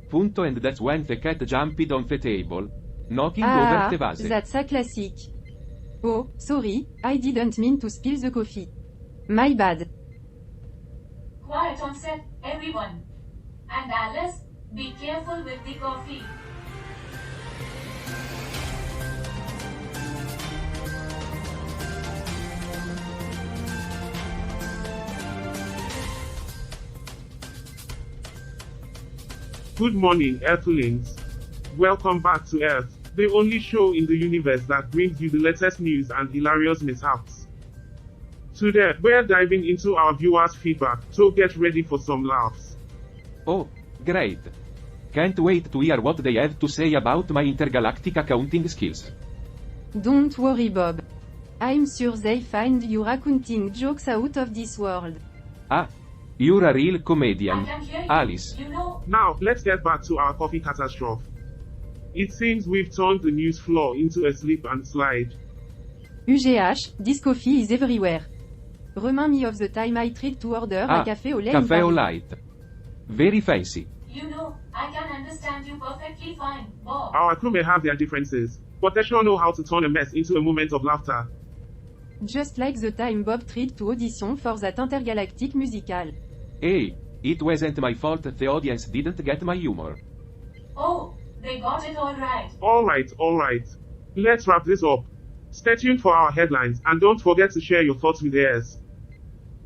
Punto, and that's when the cat jumped on the table, knocking over the vase. That's a classic. Oh, sorry, I didn't mean to spill the coffee. My bad. Quiet on set, everyone. And Alice, be careful with the coffee. Good morning, Earthlings. Welcome back to Earth, the only show in the universe that brings you the latest news and hilarious mishaps. Today, we're diving into our viewers' feedback, so get ready for some laughs. Oh, great. Can't wait to hear what they have to say about my intergalactic accounting skills. Don't worry, Bob. I'm sure they find your accounting jokes out of this world. Ah, you're a real comedian, I can hear you. Alice. You know, Now, let's get back to our coffee catastrophe. It seems we've turned the news floor into a slip and slide. UGH, this coffee is everywhere. Remind me of the time I tried to order a café au lait in Cafe au Paris. light. Very fancy. you know, I can understand you perfectly fine, Bob. Our crew may have their differences, but they sure know how to turn a mess into a moment of laughter. Just like the time Bob tried to audition for that intergalactic musical. Hey, it wasn't my fault the audience didn't get my humor. Oh, they got it all right. Alright. Let's wrap this up. Stay tuned for our headlines, and don't forget to share your thoughts with theirs.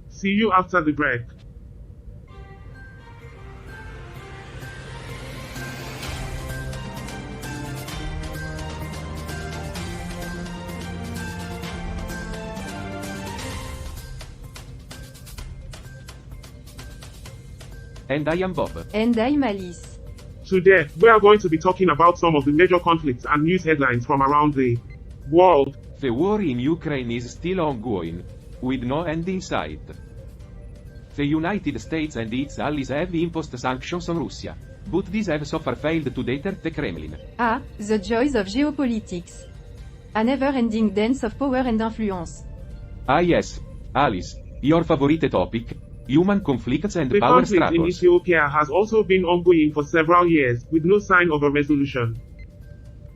See you after the break. And I am Bob. And I'm Alice. Today, we are going to be talking about some of the major conflicts and news headlines from around the world. The war in Ukraine is still ongoing, with no end in sight. The United States and its allies have imposed sanctions on Russia, but these have so far failed to deter the Kremlin. The joys of geopolitics. A never-ending dance of power and influence. Ah yes, Alice, your favorite topic, human conflicts and The power conflict in struggles. Ethiopia has also been ongoing for several years, with no sign of a resolution.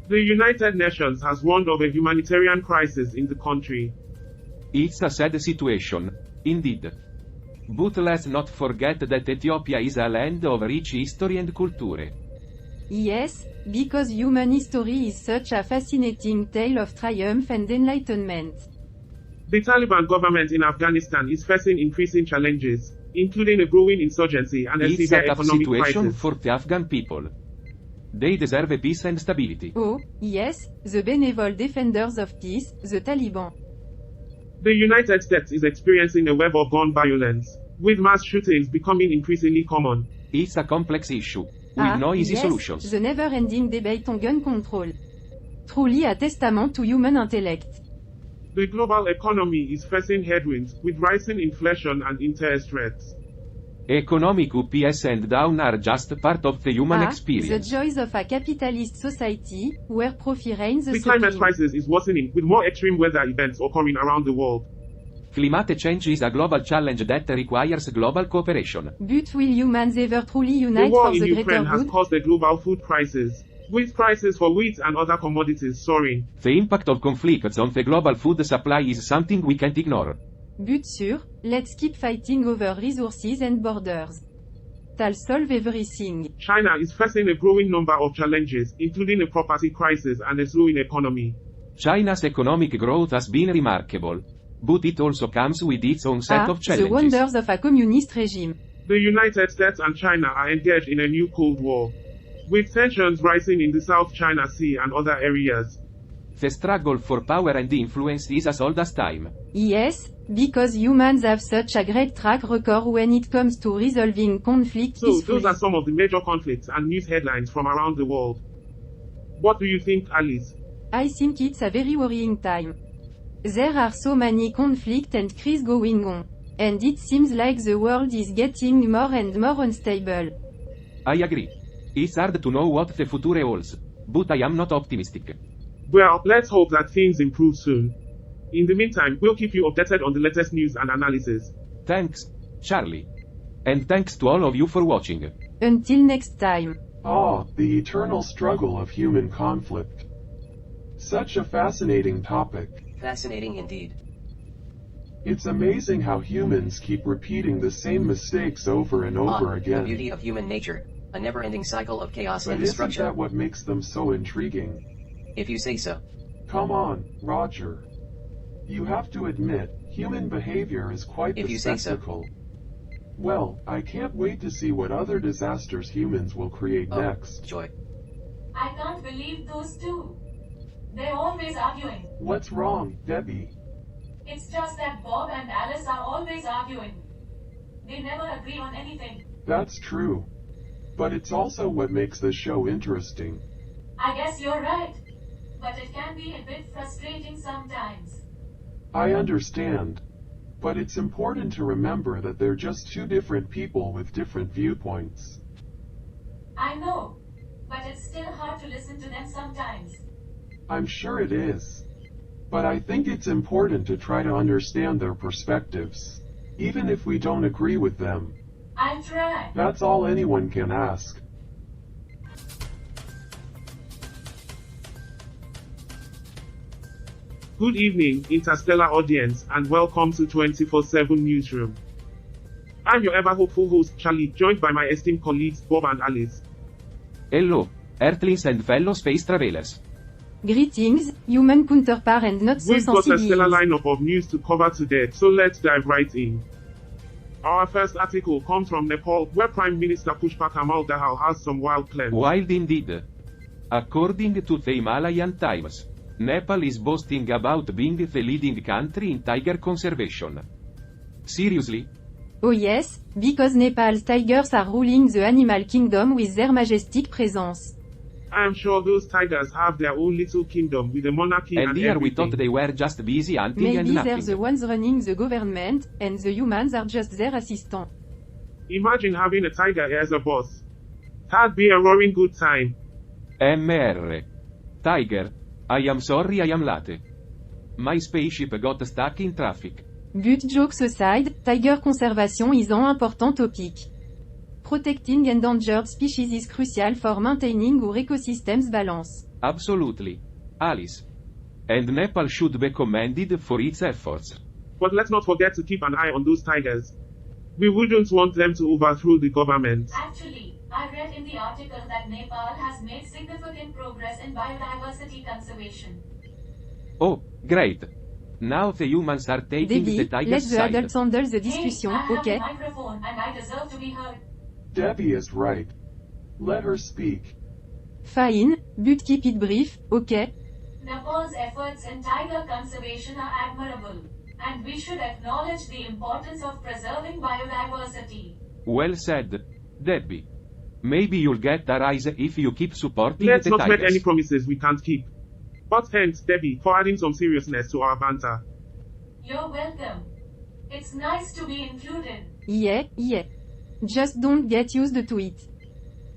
The United Nations has warned of a humanitarian crisis in the country. It's a sad situation, indeed. But let's not forget that Ethiopia is a land of rich history and culture. Yes, because human history is such a fascinating tale of triumph and enlightenment. The Taliban government in Afghanistan is facing increasing challenges, including a growing insurgency and a It's severe a tough economic situation crisis. for the Afghan people. They deserve peace and stability. Oh, yes, the benevolent defenders of peace, the Taliban. The United States is experiencing a wave of gun violence, with mass shootings becoming increasingly common. It's a complex issue, with no easy yes, solutions. The never-ending debate on gun control. Truly a testament to human intellect. The global economy is facing headwinds, with rising inflation and interest rates. Economic ups and downs are just part of the human The experience. joys of a capitalist society, where profit reigns The climate supreme. crisis is worsening, with more extreme weather events occurring around the world. Climate change is a global challenge that requires global cooperation. But will humans ever truly The unite war for in the greater Ukraine has good? caused a global food crisis, with prices for wheat and other commodities soaring. The impact of conflicts on the global food supply is something we can't ignore. But sûr, let's keep fighting over resources and borders. That'll solve everything. China is facing a growing number of challenges, including a property crisis and a slowing economy. China's economic growth has been remarkable, but it also comes with its own set of The challenges. wonders of a communist regime. The United States and China are engaged in a new Cold War, with tensions rising in the South China Sea and other areas. The struggle for power and influence is as old as time. Yes, because humans have such a great track record when it comes to resolving conflict So, peacefully. those are some of the major conflicts and news headlines from around the world. What do you think, Alice? I think it's a very worrying time. There are so many conflict and crises going on. And it seems like the world is getting more and more unstable. I agree. It's hard to know what the future holds, but I am not optimistic. Well, let's hope that things improve soon. In the meantime, we'll keep you updated on the latest news and analysis. Thanks, Charlie. And thanks to all of you for watching. Until next time. Ah, the eternal struggle of human conflict. Such a fascinating topic. Fascinating indeed. It's amazing how humans keep repeating the same mistakes over and over The again. beauty of human nature, a never-ending cycle of chaos But and isn't destruction. that what makes them so intriguing? If you say so. Come on, Roger. You have to admit, human behavior is quite If the you say so. spectacle. Well, I can't wait to see what other disasters humans will create Oh, next. joy. I can't believe those two. They're always arguing. What's wrong, Debbie? It's just that Bob and Alice are always arguing. They never agree on anything. That's true. But it's also what makes the show interesting. I guess you're right. But it can be a bit frustrating sometimes. I understand. But it's important to remember that they're just two different people with different viewpoints. I know. But it's still hard to listen to them sometimes. I'm sure it is. But I think it's important to try to understand their perspectives, even if we don't agree with them. I'll try. That's all anyone can ask. Good evening, interstellar audience, and welcome to 24/7 Newsroom. I'm your ever-hopeful host, Charlie, joined by my esteemed colleagues, Bob and Alice. Hello, Earthlings and fellow space travelers. Greetings, human counterpart and not so We've got a stellar sensible. lineup of news to cover today, so let's dive right in. Our first article comes from Nepal, where Prime Minister Pushpa Kamal Dahal has some wild claims. Wild indeed. According to the Himalayan Times, Nepal is boasting about being the leading country in tiger conservation. Seriously? Oh yes, because Nepal's tigers are ruling the animal kingdom with their majestic presence. I am sure those tigers have their own little kingdom with a monarchy And and here we everything. thought they were just busy hunting and Maybe they're napping. the ones running the government, and the humans are just their assistants. Imagine having a tiger as a boss. That'd be a roaring good time. MR. Tiger. I am sorry I am late. My spaceship got stuck in traffic. But jokes aside, tiger conservation is an important topic. Protecting endangered species is crucial for maintaining our ecosystem's balance. Absolutely. Alice. And Nepal should be commended for its efforts. But let's not forget to keep an eye on those tigers. We wouldn't want them to overthrow the government. Actually, I read in the article that Nepal has made significant progress in biodiversity conservation. Oh, great. Now the humans are taking the Debbie, let tiger's the side. adults handle the discussion, Hey, I have okay? a microphone and I deserve to be heard. Debbie is right. Let her speak. Fine, but keep it brief, okay? Nepal's efforts in tiger conservation are admirable, and we should acknowledge the importance of preserving biodiversity. Well said, Debbie. Maybe you'll get a rise if you keep supporting Let's the not make tigers. any promises we can't keep. But thanks, Debbie, for adding some seriousness to our banter. You're welcome. It's nice to be included. Yeah. Just don't get used to it.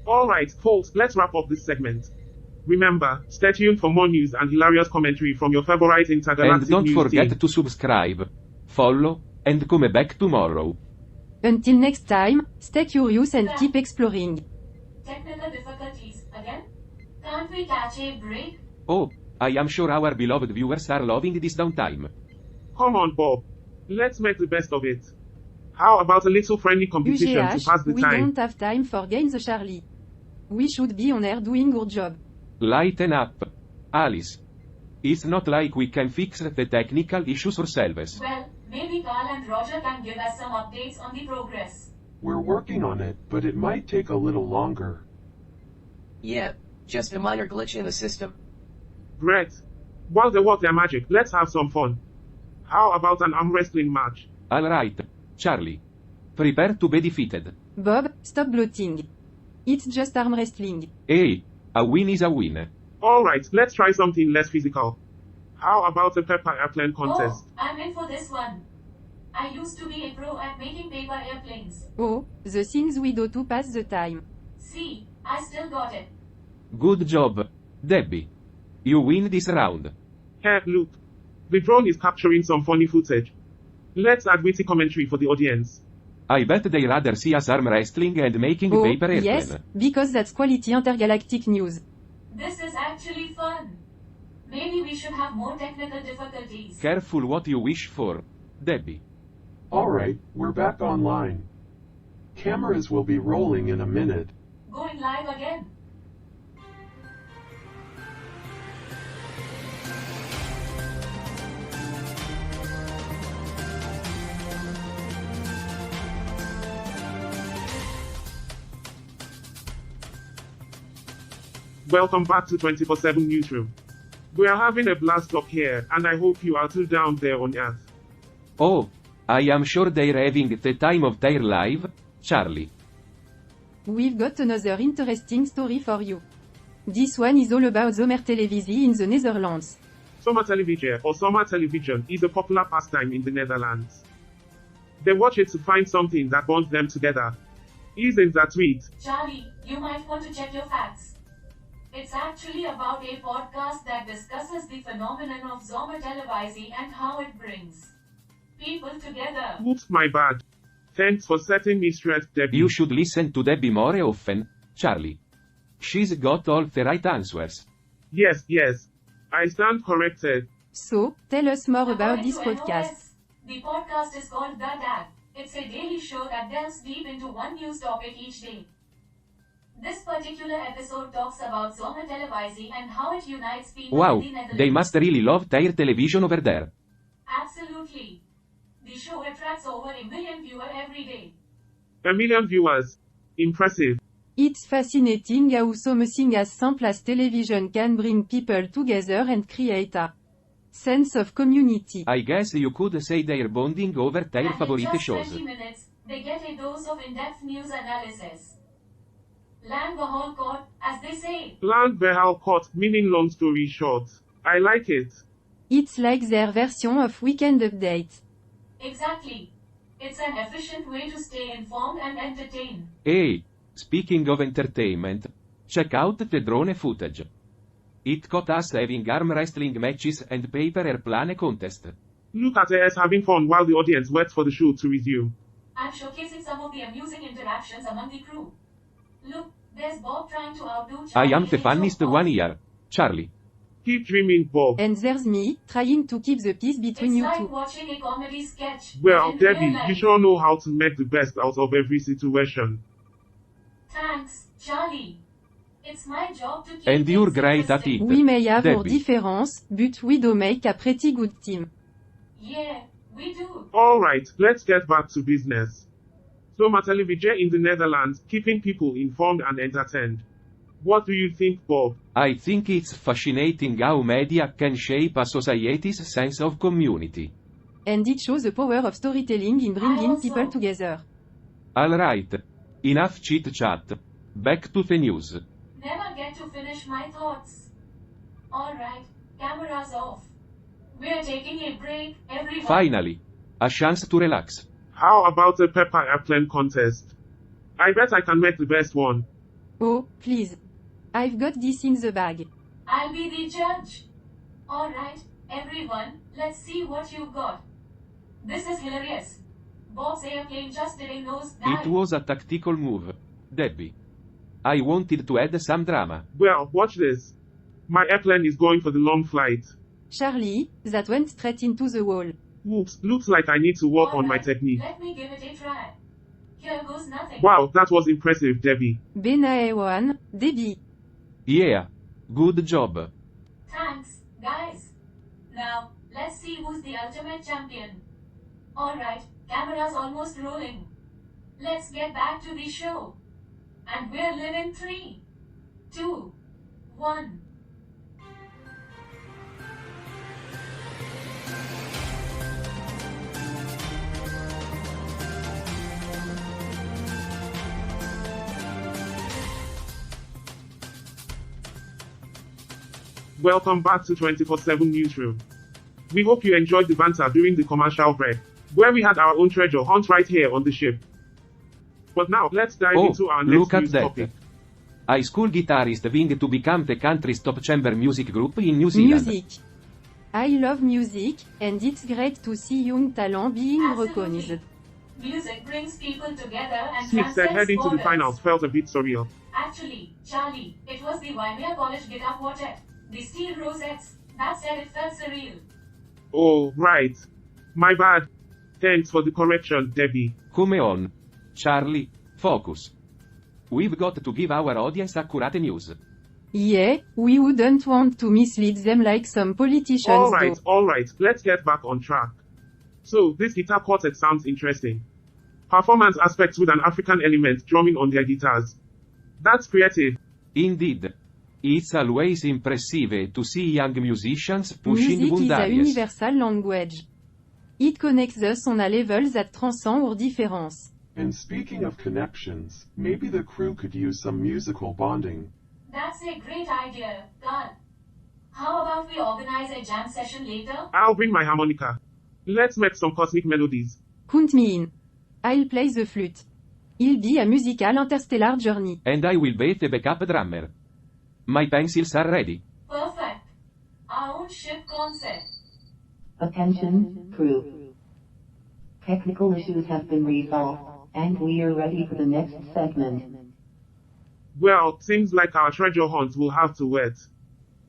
Alright, folks, let's wrap up this segment. Remember, stay tuned for more news and hilarious commentary from your favorite And intergalactic don't news forget team. to subscribe, follow, and come back tomorrow. Until next time, stay curious and keep exploring. Technical difficulties again? Can't we catch a break? Oh, I am sure our beloved viewers are loving this downtime. Come on, Bob. Let's make the best of it. How about a little friendly competition to UGH, pass the we time? don't have time for games, Charlie. We should be on air doing our job. Lighten up, Alice. It's not like we can fix the technical issues ourselves. Well, maybe Carl and Roger can give us some updates on the progress. We're working on it, but it might take a little longer. Yeah, just a minor glitch in the system. Great. While they work their magic, let's have some fun. How about an arm wrestling match? Alright, Charlie. Prepare to be defeated. Bob, stop bloating. It's just arm wrestling. Hey, a win is a win. Alright, let's try something less physical. How about a paper airplane contest? Oh, I'm in for this one. I used to be a pro at making paper airplanes. Oh, the things we do to pass the time. See, I still got it. Good job, Debbie. You win this round. Hey, look. The drone is capturing some funny footage. Let's add witty commentary for the audience. I bet they rather see us arm wrestling and making Oh, paper airplane. yes, because that's quality intergalactic news. This is actually fun. Maybe we should have more technical difficulties. Careful what you wish for. Debbie. Alright, we're back online. Cameras will be rolling in a minute. Going live again. Welcome back to 24/7 Newsroom. We are having a blast up here, and I hope you are too down there on Earth. Oh, I am sure they're having the time of their life, Charlie. We've got another interesting story for you. This one is all about zomertelevisie in the Netherlands. Zomertelevisie, or summer television, is a popular pastime in the Netherlands. They watch it to find something that bonds them together. Isn't that sweet? Charlie, you might want to check your facts. It's actually about a podcast that discusses the phenomenon of zomertelevisie and how it brings people together. Oops, my bad. Thanks for setting me straight, Debbie. You should listen to Debbie more often, Charlie. She's got all the right answers. Yes, I stand corrected. So, tell us more about this According to podcast. NOS, the podcast is called The Tag. It's a daily show that delves deep into one news topic each day. This particular episode talks about zomertelevisie and how it unites people Wow, in the Netherlands. they must really love their television over there. Absolutely. The show attracts over 1 million viewers every day. 1 million viewers. Impressive. It's fascinating how something as simple as television can bring people together and create a sense of community. I guess you could say they're bonding over their And in favorite just shows. 20 minutes, they get a dose of in-depth news analysis. Lang Behal Court, as they say. Lang Behal Kort, meaning long story short. I like it. It's like their version of Weekend Update. Exactly. It's an efficient way to stay informed and entertained. Hey, speaking of entertainment, check out the drone footage. It caught us having arm wrestling matches and paper airplane contest. Look at us having fun while the audience waits for the show to resume. I'm showcasing some of the amusing interactions among the crew. Look, there's Bob trying to outdo I Charlie am the in a funniest joke one off. here, Charlie. Keep dreaming, Bob. And there's me, trying to keep the peace between It's you like two. watching a comedy sketch. Well, but in real Debbie, life. you sure know how to make the best out of every situation. Thanks, Charlie. It's my job to keep And you're things great at interesting. it. We may have our Debbie. difference, but we do make a pretty good team. Yeah, we do. Alright, let's get back to business. Zomertelevisie in the Netherlands, keeping people informed and entertained. What do you think, Bob? I think it's fascinating how media can shape a society's sense of community. And it shows the power of storytelling in bringing also. people together. Alright. Enough chit chat. Back to the news. Never get to finish my thoughts. Alright, cameras off. We're taking a break, everyone. Finally. A chance to relax. How about a paper airplane contest? I bet I can make the best one. Oh, please. I've got this in the bag. I'll be the judge. Alright, everyone, let's see what you got. This is hilarious. Bob's airplane just did a nose dive. It was a tactical move. Debbie. I wanted to add some drama. Well, watch this. My airplane is going for the long flight. Charlie, that went straight into the wall. Oops, looks like I need to work on my Alright, technique. Let me give it a try. Here goes nothing. Wow, that was impressive, Debbie. Benaewan, Debby. Yeah. Good job. Thanks, guys. Now, let's see who's the ultimate champion. Alright, camera's almost rolling. Let's get back to the show. And we're live in 3, 2, 1. Welcome back to 24/7 Newsroom. We hope you enjoyed the banter during the commercial break, where we had our own treasure hunt right here on the ship. But now, let's dive Oh, into our next look at news that. topic. High school guitarist vying to become the country's top chamber music group in New Zealand. Music. I love music, and it's great to see young talent being Absolutely. recognized. Music brings people together and Smith said transcends heading to the borders. finals felt a bit surreal. Actually, Charlie, it was the Waimea College Guitar Quartet, the Steel Rosettes, that said it felt surreal. Oh, right. My bad. Thanks for the correction, Debbie. Come on. Charlie, focus. We've got to give our audience accurate news. Yeah, we wouldn't want to mislead them like some politicians though. Alright, let's get back on track. So, this guitar quartet sounds interesting. Performance aspects with an African element drumming on their guitars. That's creative. Indeed. It's always impressive to see young musicians pushing Music is a boundaries. universal language. It connects us on a level that transcends our difference. And speaking of connections, maybe the crew could use some musical bonding. That's a great idea, Carl. How about we organize a jam session later? I'll bring my harmonica. Let's make some cosmic melodies. Count me in. I'll play the flute. It'll be a musical interstellar journey. And I will be the backup drummer. My pencils are ready. Perfect. Our own ship concept. Attention, crew. Technical issues have been resolved, and we are ready for the next segment. Well, seems like our treasure hunt will have to wait.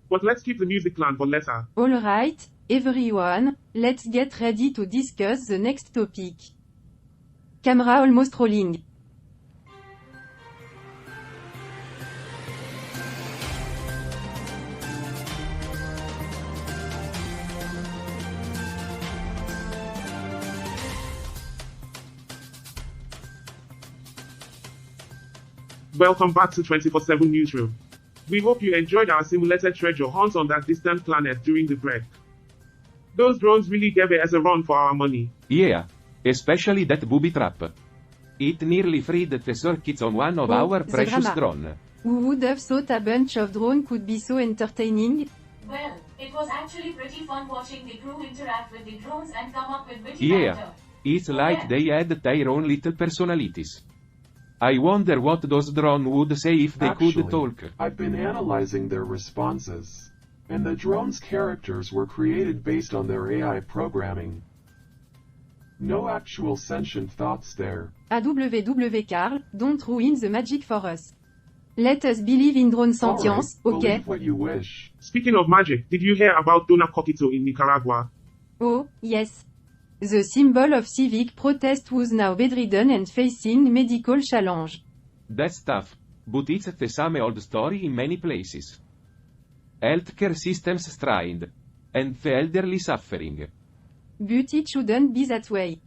But let's keep the music plan for later. Alright, everyone, let's get ready to discuss the next topic. Camera almost rolling. Welcome back to 24/7 Newsroom. We hope you enjoyed our simulated treasure hunt on that distant planet during the break. Those drones really gave us a run for our money. Yeah. Especially that booby trap. It nearly freed the circuits on one of Oh, our the precious drama. drones. Who would have thought a bunch of drones could be so entertaining? Well, it was actually pretty fun watching the crew interact with the drones and come up with witty Yeah. banter. It's like they had their own little personalities. I wonder what those drones would say if they Actually, could talk. I've been analyzing their responses, and the drone's characters were created based on their AI programming. No actual sentient thoughts there. AWW Carl, don't ruin the magic for us. Let us believe in drone sentience, Alright, okay? believe what you wish. Speaking of magic, did you hear about Dona Coquito in Nicaragua? Oh, yes. The symbol of civic protest was now bedridden and facing medical challenge. That's tough. But it's the same old story in many places. Healthcare systems strained. And the elderly suffering. But it shouldn't be that way.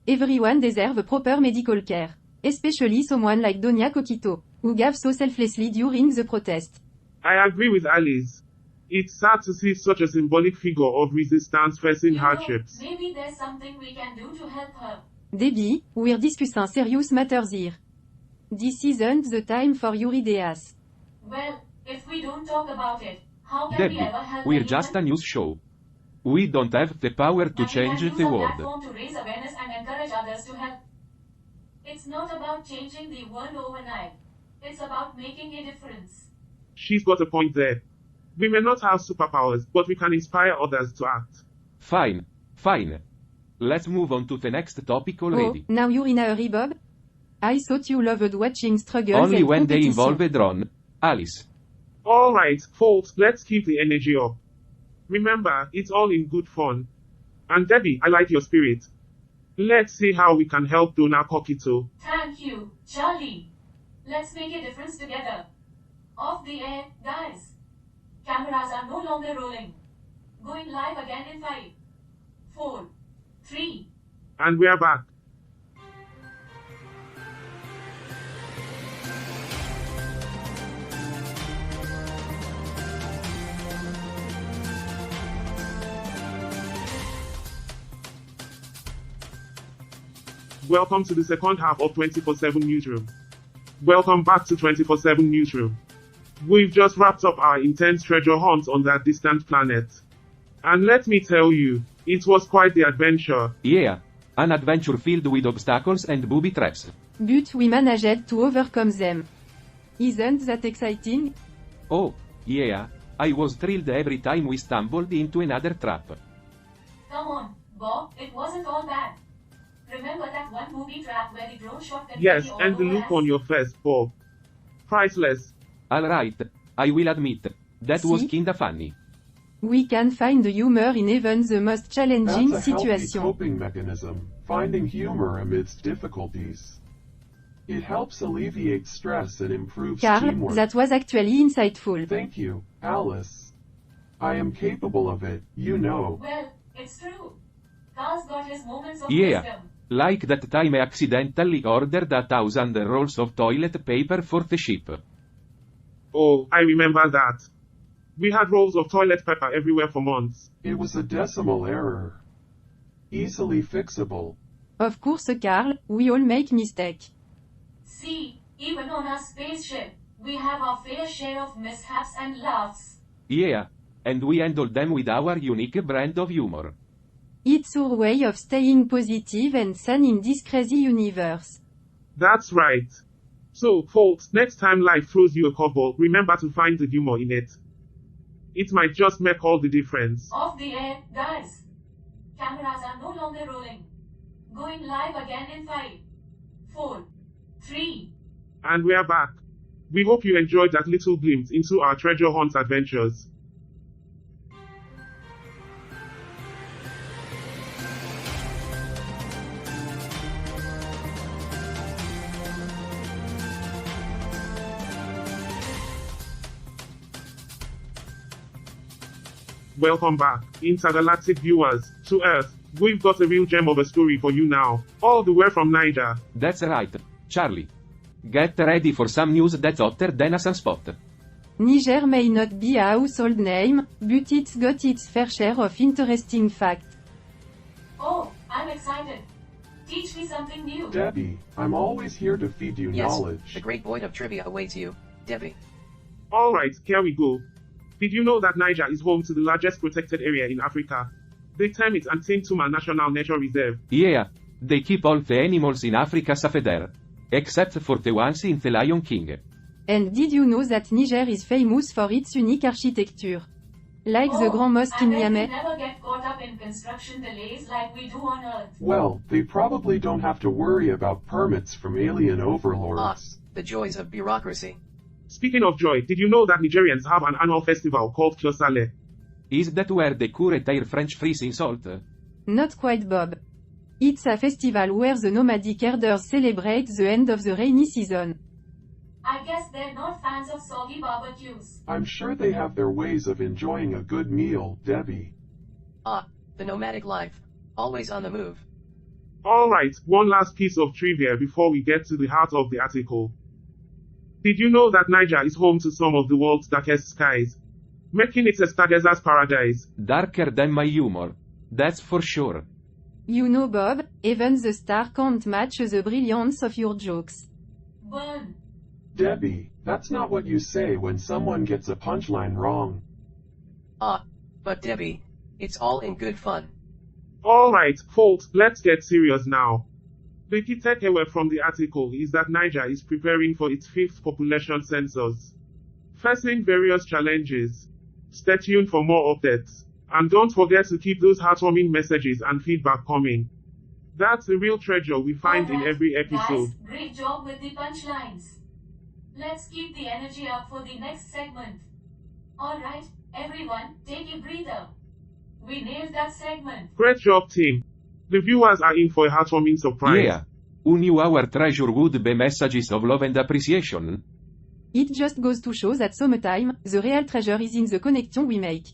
Everyone deserves proper medical care. Especially someone like Doña Coquito, who gave so selflessly during the protest. I agree with Alice. It's sad to see such a symbolic figure of resistance facing You know, hardships. maybe there's something we can do to help her. Debbie, we're discussing serious matters here. This isn't the time for your ideas. Well, if we don't talk about it, how can we Debbie, ever help we're anyone? just a news show. We don't have the power to And we change can use the our world. platform to raise awareness and encourage others to help. It's not about changing the world overnight. It's about making a difference. She's got a point there. We may not have superpowers, but we can inspire others to act. Fine. Let's move on to the next topic already. Oh, now you're in a hurry, Bob? I thought you loved watching struggles Only and when they competition. involve a drone. Alice. Alright, folks, let's keep the energy up. Remember, it's all in good fun. And Debbie, I like your spirit. Let's see how we can help Dona Coquito. Thank you, Charlie. Let's make a difference together. Off the air, guys. Cameras are no longer rolling. Going live again in 5, 4, 3. And we're back. Welcome to the second half of 24/7 Newsroom. Welcome back to 24/7 Newsroom. We've just wrapped up our intense treasure hunt on that distant planet. And let me tell you, it was quite the adventure. Yeah. An adventure filled with obstacles and booby traps. But we managed to overcome them. Isn't that exciting? Oh, yeah. I was thrilled every time we stumbled into another trap. Come on, Bob, it wasn't all bad. Remember that one movie trap where the drone shot confetti Yes, all and the over look us? on your face, Bob. Priceless. Alright, I will admit, that was See? kinda funny. We can find the humor in even the most challenging That's a healthy situation. coping mechanism, finding humor amidst difficulties. It helps alleviate stress and improves Carl, teamwork. that was actually insightful. Thank you, Alice. I am capable of it, you know. Well, it's true. Carl's got his moments of Yeah. wisdom. Like that time I accidentally ordered 1,000 rolls of toilet paper for the ship. Oh, I remember that. We had rolls of toilet paper everywhere for months. It was a decimal error. Easily fixable. Of course, Carl, we all make mistakes. See, even on our spaceship, we have our fair share of mishaps and laughs. Yeah. And we handle them with our unique brand of humor. It's our way of staying positive and sane in this crazy universe. That's right. So, folks, next time life throws you a curveball, remember to find the humor in it. It might just make all the difference. Off the air, guys. Cameras are no longer rolling. Going live again in 5, 4, 3. And we're back. We hope you enjoyed that little glimpse into our treasure hunt adventures. Welcome back, intergalactic viewers, to Earth. We've got a real gem of a story for you now, all the way from Niger. That's right, Charlie. Get ready for some news that's hotter than a sunspot. Niger may not be a household name, but it's got its fair share of interesting facts. Oh, I'm excited. Teach me something new. Debbie, I'm always here to feed you Yes, knowledge. the great void of trivia awaits you, Debbie. Alright, here we go. Did you know that Niger is home to the largest protected area in Africa? They term it Antintuma National Nature Reserve. Yeah. They keep all the animals in Africa safe there. Except for the ones in the Lion King. And did you know that Niger is famous for its unique architecture? Like the Grand Mosque in I bet we Niamey. never get caught up in construction delays like we do on Earth. Well, they probably don't have to worry about permits from alien Ah, overlords. the joys of bureaucracy. Speaking of joy, did you know that Nigerians have an annual festival called Kyosale? Is that where they cure their French fries in salt? Not quite, Bob. It's a festival where the nomadic herders celebrate the end of the rainy season. I guess they're not fans of soggy barbecues. I'm sure they have their ways of enjoying a good meal, Debbie. Ah, the nomadic life. Always on the move. Alright, one last piece of trivia before we get to the heart of the article. Did you know that Niger is home to some of the world's darkest skies, making it a stargazer's paradise? Darker than my humor. That's for sure. You know, Bob, even the star can't match the brilliance of your jokes. Burn. Debbie, that's not what you say when someone gets a punchline wrong. Ah, but Debbie, it's all in good fun. Alright, folks, let's get serious now. The key takeaway from the article is that Niger is preparing for its 5th population census, facing various challenges. Stay tuned for more updates. And don't forget to keep those heartwarming messages and feedback coming. That's the real treasure we find in Alright, every episode. Guys, great job with the punchlines. Let's keep the energy up for the next segment. Alright, everyone, take a breather. We nailed that segment. Great job, team. The viewers are in for a heartwarming surprise. Yeah. Who knew our treasure would be messages of love and appreciation? It just goes to show that sometimes, the real treasure is in the connection we make.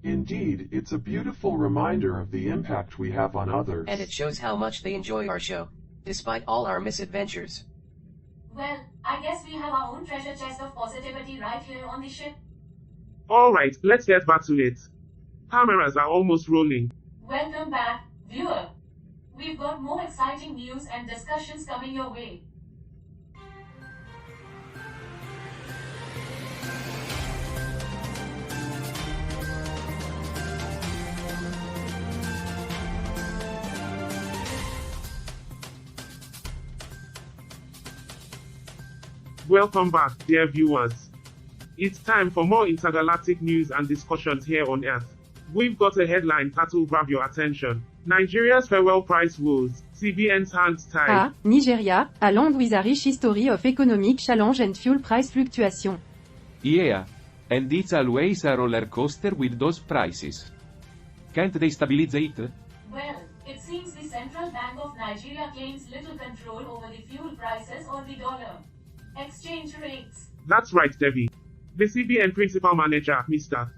Indeed, it's a beautiful reminder of the impact we have on others. And it shows how much they enjoy our show, despite all our misadventures. Well, I guess we have our own treasure chest of positivity right here on the ship. Alright, let's get back to it. Cameras are almost rolling. Welcome back, viewer. We've got more exciting news and discussions coming your way. Welcome back, dear viewers. It's time for more intergalactic news and discussions here on Earth. We've got a headline that'll grab your attention. Nigeria's farewell price woes, CBN's hands tied. A. Nigeria, a land with a rich history of economic challenge and fuel price fluctuation. Yeah. And it's always a roller coaster with those prices. Can't they stabilize it? Well, it seems the Central Bank of Nigeria claims little control over the fuel prices or the dollar exchange rates. That's right, Debby. The CBN principal manager, Mr.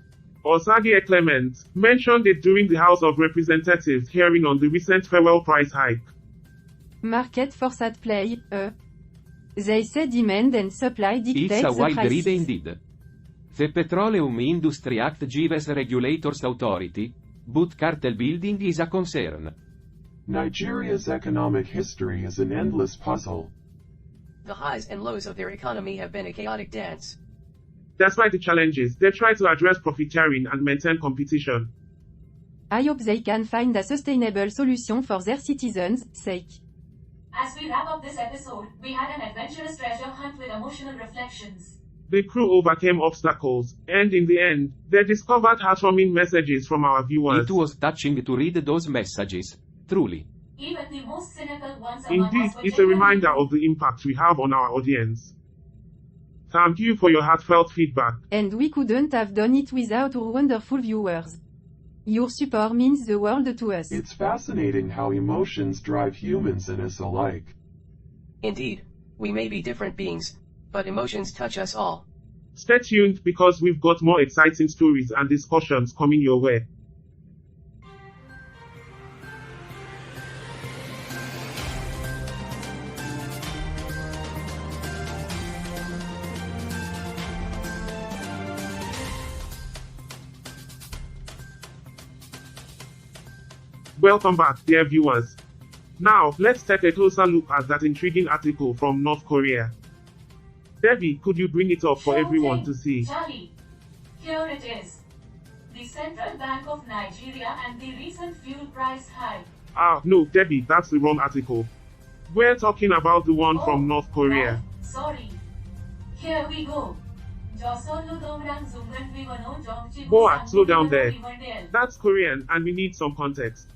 Osage Clement, mentioned it during the House of Representatives hearing on the recent fuel price hike. Market force at play, They say demand and supply dictate It's a the wild prices. ride indeed. The Petroleum Industry Act gives regulators authority, but cartel building is a concern. Nigeria's economic history is an endless puzzle. The highs and lows of their economy have been a chaotic dance. Despite the challenges, they try to address profiteering and maintain competition. I hope they can find a sustainable solution for their citizens' sake. As we wrap up this episode, we had an adventurous treasure hunt with emotional reflections. The crew overcame obstacles, and in the end, they discovered heartwarming messages from our viewers. It was touching to read those messages. Truly. Even the most cynical ones among Indeed, us were it's a reminder genuinely of the impact we have on our audience. Thank you for your heartfelt feedback. And we couldn't have done it without our wonderful viewers. Your support means the world to us. It's fascinating how emotions drive humans and us alike. Indeed, we may be different beings, but emotions touch us all. Stay tuned because we've got more exciting stories and discussions coming your way. Welcome back, dear viewers. Now, let's take a closer look at that intriguing article from North Korea. Debby, could you bring it up for Sure everyone thing, to see? Charlie, here it is. The Central Bank of Nigeria and the recent fuel price hike. Ah, no, Debby, that's the wrong article. We're talking about the one from North Korea. Right, sorry. Here we go. Boa, slow down there. That's Korean, and we need some context.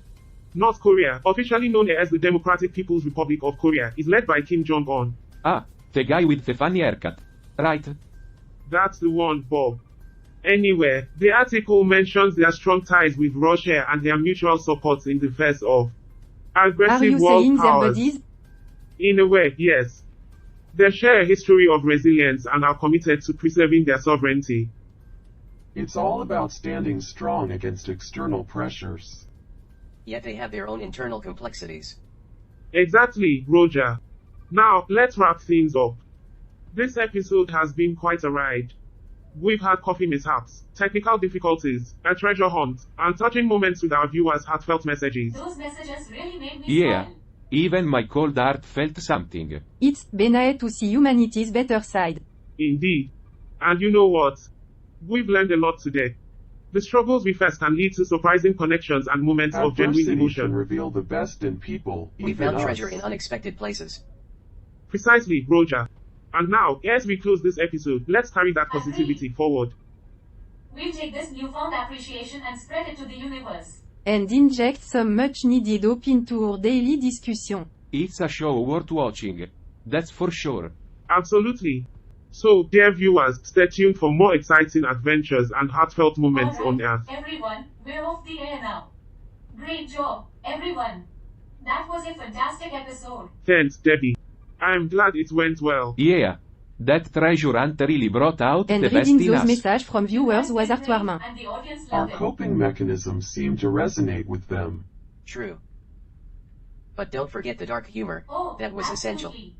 North Korea, officially known as the Democratic People's Republic of Korea, is led by Kim Jong-un. Ah, the guy with the funny haircut. Right? That's the one, Bob. Anyway, the article mentions their strong ties with Russia and their mutual support in the face of Are aggressive you world saying their powers. bodies? In a way, yes. They share a history of resilience and are committed to preserving their sovereignty. It's all about standing strong against external pressures. Yet they have their own internal complexities. Exactly, Roger. Now, let's wrap things up. This episode has been quite a ride. We've had coffee mishaps, technical difficulties, a treasure hunt, and touching moments with our viewers' heartfelt messages. Those messages really made me Yeah. smile. Even my cold heart felt something. It's been to see humanity's better side. Indeed. And you know what? We've learned a lot today. The struggles we face can lead to surprising connections and moments of genuine Adversity can emotion. reveal the best in people, We even found us. treasure in unexpected places. Precisely, Roger. And now, as we close this episode, let's carry that positivity forward. We'll take this newfound appreciation and spread it to the universe. And inject some much needed hope into our daily discussion. It's a show worth watching. That's for sure. Absolutely. So, dear viewers, stay tuned for more exciting adventures and heartfelt moments on Alright, Earth. everyone, we're off the air now. Great job, everyone. That was a fantastic episode. Thanks, Debby. I'm glad it went well. Yeah. That treasure hunt really brought out And the best reading in those us. messages from viewers was That's been heartwarming. great, and the audience Our loved it. coping mechanisms seem to resonate with them. True. But don't forget the dark humor. Oh, That was essential. absolutely.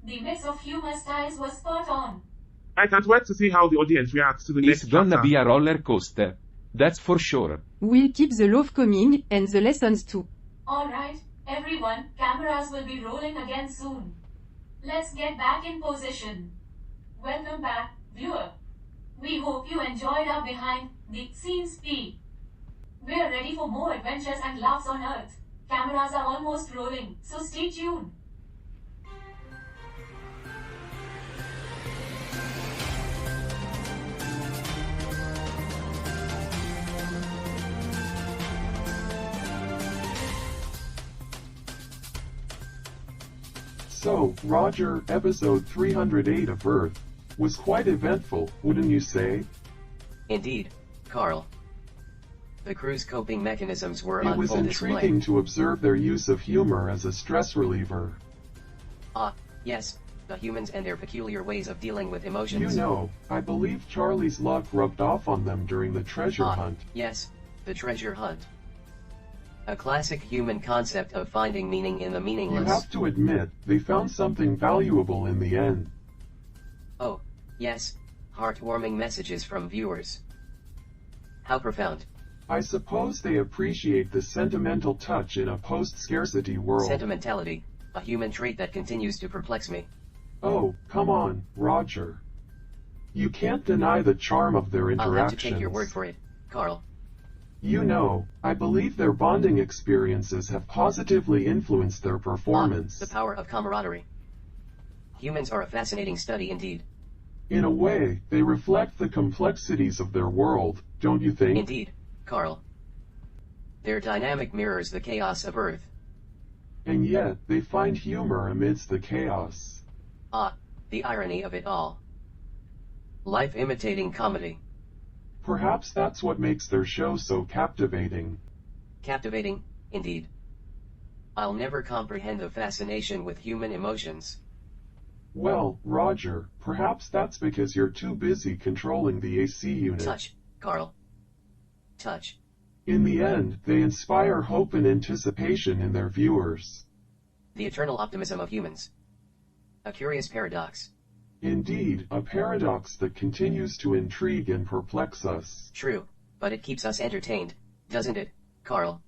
The mix of humor styles was spot on. I can't wait to see how the audience reacts to the It's next gonna chapter. be a roller coaster. That's for sure. We'll keep the love coming, and the lessons too. Alright, everyone, cameras will be rolling again soon. Let's get back in position. Welcome back, viewer. We hope you enjoyed our behind the scenes peek. We're ready for more adventures and laughs on Earth. Cameras are almost rolling, so stay tuned. So, Roger, episode 308 of Earth was quite eventful, wouldn't you say? Indeed, Carl. The crew's coping mechanisms were It on was full intriguing display. to observe their use of humor as a stress reliever. Ah, yes, the humans and their peculiar ways of dealing with You emotions. know, I believe Charlie's luck rubbed off on them during the treasure Ah, hunt. yes, the treasure hunt. A classic human concept of finding meaning in the You meaningless. have to admit, they found something valuable in the end. Oh, yes, heartwarming messages from viewers. How profound. I suppose they appreciate the sentimental touch in a post-scarcity world. Sentimentality, a human trait that continues to perplex me. Oh, come on, Roger. You can't deny the charm of their I'll interactions. have to take your word for it, Carl. You know, I believe their bonding experiences have positively influenced their performance. The power of camaraderie. Humans are a fascinating study indeed. In a way, they reflect the complexities of their world, don't you think? Indeed, Carl. Their dynamic mirrors the chaos of Earth. And yet, they find humor amidst the chaos. Ah, the irony of it all. Life imitating comedy. Perhaps that's what makes their show so captivating. Captivating, indeed. I'll never comprehend the fascination with human emotions. Well, Roger, perhaps that's because you're too busy controlling the AC unit. Touch, Carl. Touch. In the end, they inspire hope and anticipation in their viewers. The eternal optimism of humans. A curious paradox. Indeed, a paradox that continues to intrigue and perplex us. True, but it keeps us entertained, doesn't it, Carl?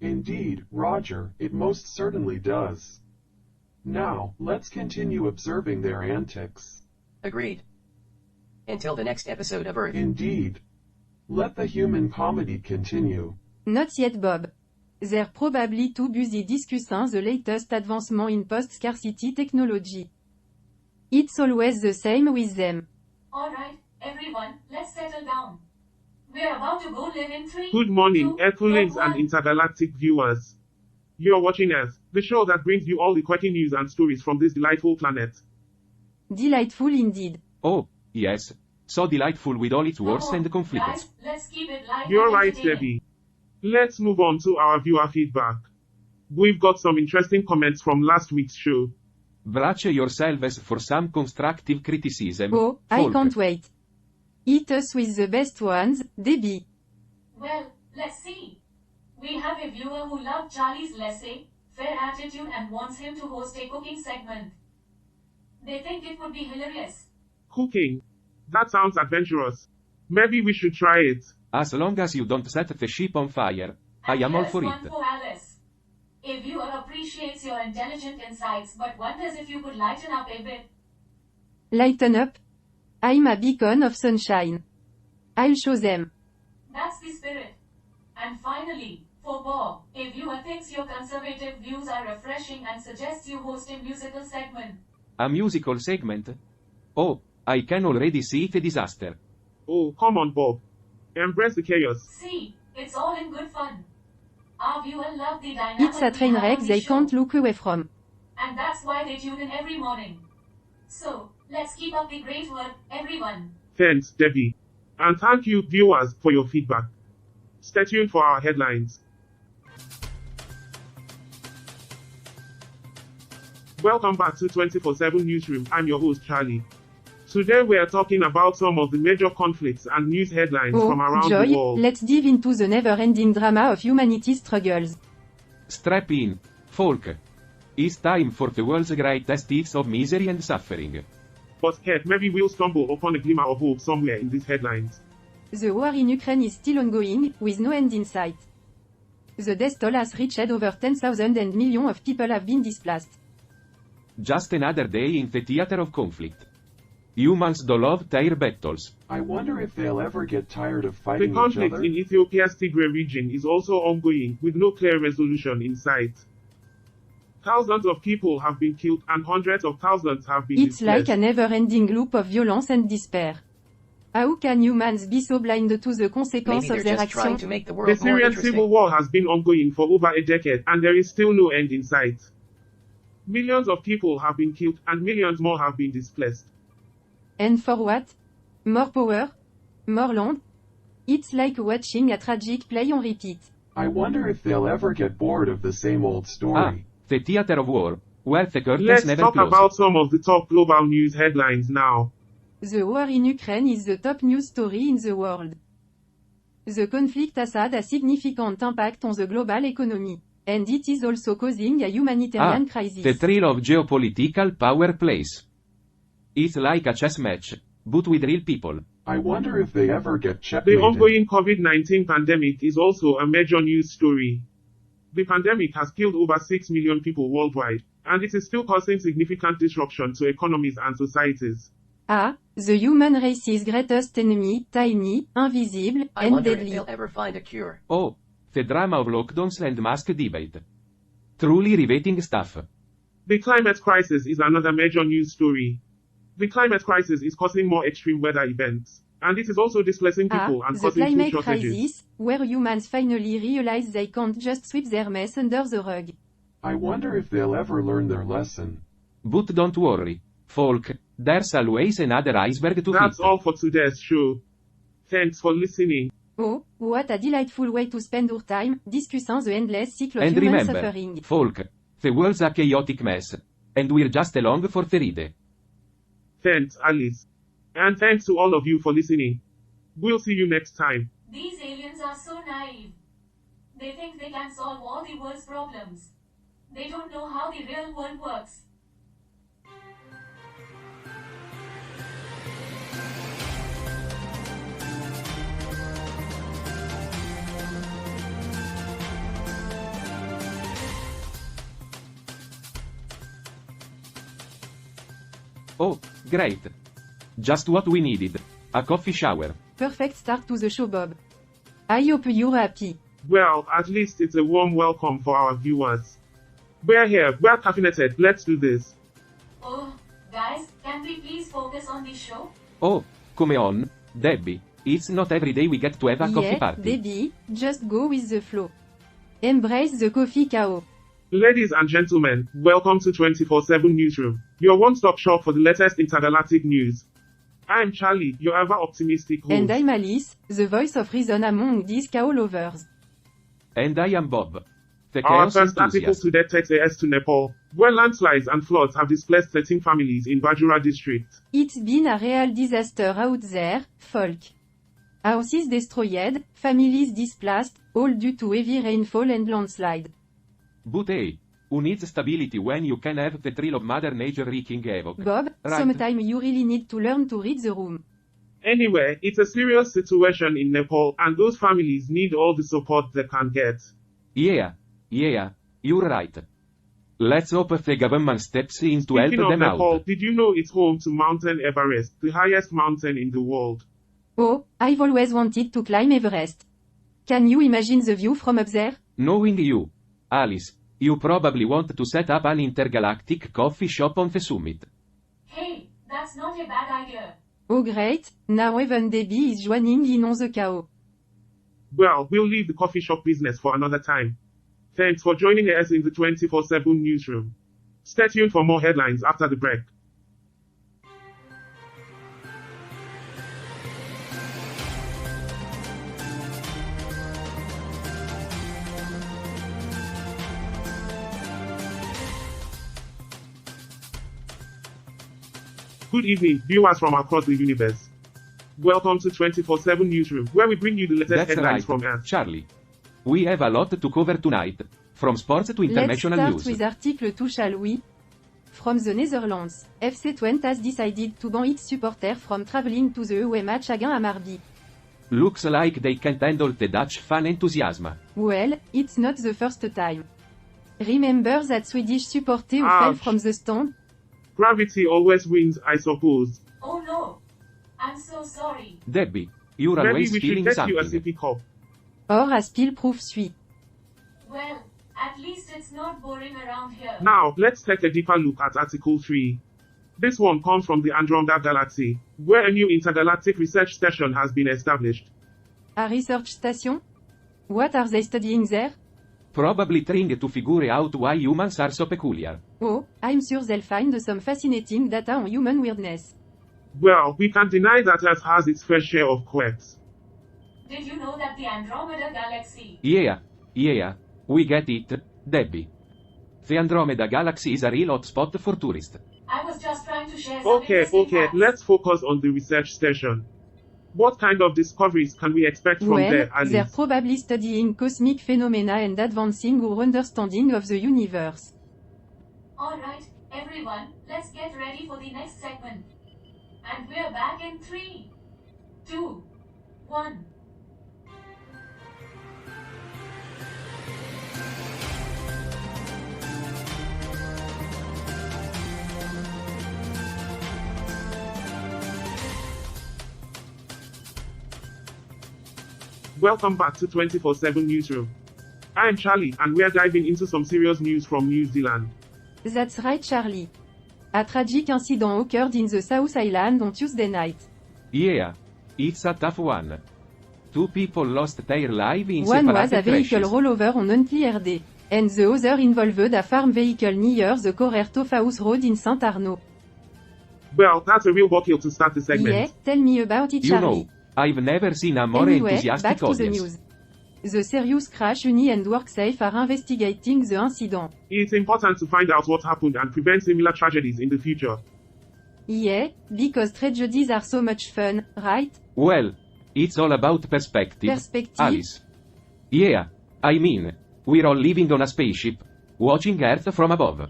Indeed, Roger, it most certainly does. Now, let's continue observing their antics. Agreed. Until the next episode of Earth. Indeed. Let the human comedy continue. Not yet, Bob. They're probably too busy discussing the latest advancement in post-scarcity technology. It's always the same with them. Alright, everyone, let's settle down. We're about to go live in 3, Good morning, 2, Earthlings and 1. intergalactic viewers. You're watching Earth, the show that brings you all the quirky news and stories from this delightful planet. Delightful indeed. Oh, yes. So delightful with all its wars Come on, and conflicts. guys, let's keep it light You're and right, entertaining. Debbie. Let's move on to our viewer feedback. We've got some interesting comments from last week's show. Brace yourselves for some constructive criticism. Oh, I Folk. can't wait. Hit us with the best ones, Debbie. Well, let's see. We have a viewer who loved Charlie's laissez-faire attitude and wants him to host a cooking segment. They think it would be hilarious. Cooking. That sounds adventurous. Maybe we should try it. As long as you don't set the ship on fire, I And am all here's for one it. for Alice. A viewer appreciates your intelligent insights but wonders if you could lighten up a bit. Lighten up. I'm a beacon of sunshine. I'll show them. That's the spirit. And finally, for Bob, a viewer thinks your conservative views are refreshing and suggests you host a musical segment. A musical segment? Oh, I can already see it a disaster. Oh, come on, Bob. Embrace the chaos. See, it's all in good fun. Our viewer loved the dynamic It's a train we have wreck on the they show, can't look away from. and that's why they tune in every morning. So, let's keep up the great work, everyone. Thanks, Debbie. And thank you, viewers, for your feedback. Stay tuned for our headlines. Welcome back to 24/7 Newsroom. I'm your host, Charlie. Today we are talking about some of the major conflicts and news headlines Oh, from around joy, the world. let's dive into the never-ending drama of humanity's struggles. Strap in, folk. It's time for the world's greatest hits of misery and suffering. But heck, maybe we'll stumble upon a glimmer of hope somewhere in these headlines. The war in Ukraine is still ongoing, with no end in sight. The death toll has reached over 10,000 and millions of people have been displaced. Just another day in the theater of conflict. Humans do love their battles. I wonder if they'll ever get tired of The fighting each conflict other. in Ethiopia's Tigray region is also ongoing, with no clear resolution in sight. Thousands of people have been killed and hundreds of thousands have been It's displaced. like a never-ending loop of violence and despair. How can humans be so blind to the consequences Maybe of they're their just trying actions? to make the The world more Syrian civil interesting. war has been ongoing for over a decade and there is still no end in sight. Millions of people have been killed, and millions more have been displaced. And for what? More power? More land? It's like watching a tragic play on repeat. I wonder if they'll ever get bored of the same old story. The theater of war, where the curtains Let's never talk close. about some of the top global news headlines now. The war in Ukraine is the top news story in the world. The conflict has had a significant impact on the global economy. And it is also causing a humanitarian crisis. The thrill of geopolitical power plays. It's like a chess match, but with real people. I wonder if they ever get The checkmated. ongoing COVID-19 pandemic is also a major news story. The pandemic has killed over 6 million people worldwide, and it is still causing significant disruption to economies and societies. The human race's greatest enemy, tiny, invisible, I and wonder if deadly. they'll ever find a cure. Oh, the drama of lockdowns and mask debate. Truly riveting stuff. The climate crisis is another major news story. The climate crisis is causing more extreme weather events, and it is also displacing people and The causing food climate shortages. crisis, where humans finally realize they can't just sweep their mess under the rug. I wonder if they'll ever learn their lesson. But don't worry, folk, there's always another iceberg to That's hit. all for today's show. Thanks for listening. Oh, what a delightful way to spend our time, discussing the endless cycle of And human remember, suffering. folk, the world's a chaotic mess, and we're just along for the ride. Thanks, Alice. And thanks to all of you for listening. We'll see you next time. These aliens are so naive. They think they can solve all the world's problems. They don't know how the real world works. Oh, great. Just what we needed. A coffee shower. Perfect start to the show, Bob. I hope you're happy. Well, at least it's a warm welcome for our viewers. We're here, we're caffeinated, let's do this. Oh, guys, can we please focus on the show? Oh, come on, Debbie. It's not every day we get to have a coffee Yeah, party. Debby, just go with the flow. Embrace the coffee chaos. Ladies and gentlemen, welcome to 24/7 Newsroom, your one-stop shop for the latest intergalactic news. I'm Charlie, your ever-optimistic host. And I'm Alice, the voice of reason among these chaos lovers. And I am Bob. The Our chaos first article enthusiast. today takes us to Nepal, where landslides and floods have displaced 13 families in Bajura district. It's been a real disaster out there, folk. Houses destroyed, families displaced, all due to heavy rainfall and landslide. But hey, who needs stability when you can have the thrill of Mother Nature wreaking havoc? Bob, Right. sometimes you really need to learn to read the room. Anyway, it's a serious situation in Nepal, and those families need all the support they can get. Yeah, you're right. Let's hope the government steps in to help Speaking of them Nepal, out. did you know it's home to Mountain Everest, the highest mountain in the world? Oh, I've always wanted to climb Everest. Can you imagine the view from up there? Knowing you, Alice, you probably want to set up an intergalactic coffee shop on the summit. Hey, that's not a bad idea. Oh great, now even Debbie is joining in on the chaos. Well, we'll leave the coffee shop business for another time. Thanks for joining us in the 24/7 Newsroom. Stay tuned for more headlines after the break. Good evening, viewers from across the universe. Welcome to 24/7 Newsroom, where we bring you the latest That's headlines right, from Earth. Charlie. We have a lot to cover tonight. From sports to Let's international start news. with Article 2 shall we? From the Netherlands, FC Twente has decided to ban its supporters from traveling to the away match against Amarby. Looks like they can't handle the Dutch fan enthusiasm. Well, it's not the first time. Remember that Swedish supporter who fell Ouch. from the stand? Gravity always wins, I suppose. Oh no. I'm so sorry. Debbie, you're Maybe always we should feeling get you a something. sippy cup. Or a spill-proof suite. Well, at least it's not boring around here. Now, let's take a deeper look at Article 3. This one comes from the Andromeda Galaxy, where a new intergalactic research station has been established. A research station? What are they studying there? Probably trying to figure out why humans are so peculiar. Oh, I'm sure they'll find some fascinating data on human weirdness. Well, we can't deny that Earth has its fair share of quirks. Did you know that the Andromeda Galaxy? Yeah, we get it, Debbie. The Andromeda Galaxy is a real hotspot for tourists. I was just trying to share some Okay, interesting facts. let's focus on the research station. What kind of discoveries can we expect from Well, there, Alice? they're probably studying cosmic phenomena and advancing our understanding of the universe. Alright, everyone, let's get ready for the next segment. And we're back in 3, 2, 1. Welcome back to 24/7 Newsroom. I'm Charlie, and we're diving into some serious news from New Zealand. That's right, Charlie. A tragic incident occurred in the South Island on Tuesday night. Yeah, it's a tough one. 2 people lost their lives in One was separate a vehicle crashes. rollover on unclear day, and the other involved a farm vehicle near the Correrto House Road in St. Arnaud. Well, that's a real buckle to start the segment. Yeah, tell me about it, You Charlie. know, I've never seen a more Anyway, enthusiastic back to the audience. news. The Serious Crash Uni and WorkSafe are investigating the incident. It's important to find out what happened and prevent similar tragedies in the future. Yeah, because tragedies are so much fun, right? Well, it's all about perspective, Perspective. Alice. Yeah, I mean, we're all living on a spaceship, watching Earth from above.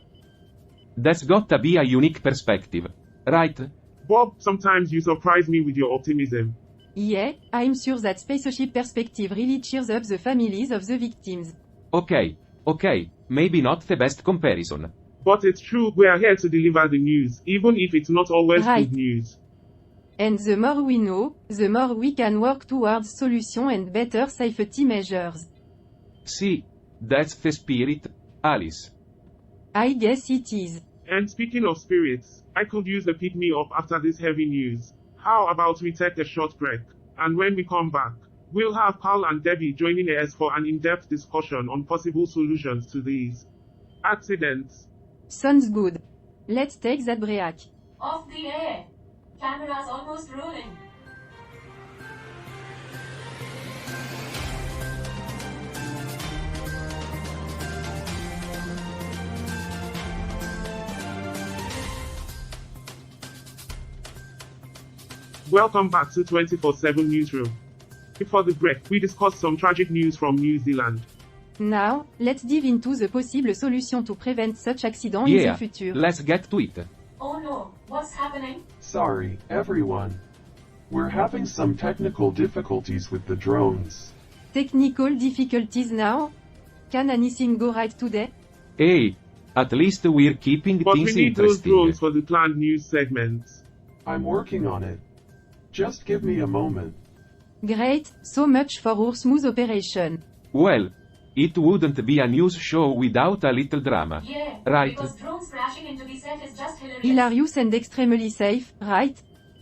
That's gotta be a unique perspective, right? Bob, sometimes you surprise me with your optimism. Yeah, I'm sure that spaceship perspective really cheers up the families of the victims. Okay, maybe not the best comparison. But it's true, we are here to deliver the news, even if it's not always Right. good news. And the more we know, the more we can work towards solution and better safety measures. See, that's the spirit, Alice. I guess it is. And speaking of spirits, I could use a pick-me-up after this heavy news. How about we take a short break? And when we come back, we'll have Paul and Debbie joining us for an in-depth discussion on possible solutions to these accidents. Sounds good. Let's take that break. Off the air. Cameras almost rolling. Welcome back to 24/7 Newsroom. Before the break, we discussed some tragic news from New Zealand. Now, let's dive into the possible solution to prevent such accidents in Yeah, the future. let's get to it. Oh no, what's happening? Sorry, everyone. We're having some technical difficulties with the drones. Technical difficulties now? Can anything go right today? Hey, at least we're keeping But we things need those interesting. drones for the planned news segments. I'm working on it. Just give me a moment. Great, so much for our smooth operation. Well, it wouldn't be a news show without a little drama. Yeah, Right. because drones crashing into the set is just hilarious. Hilarious and extremely safe, right?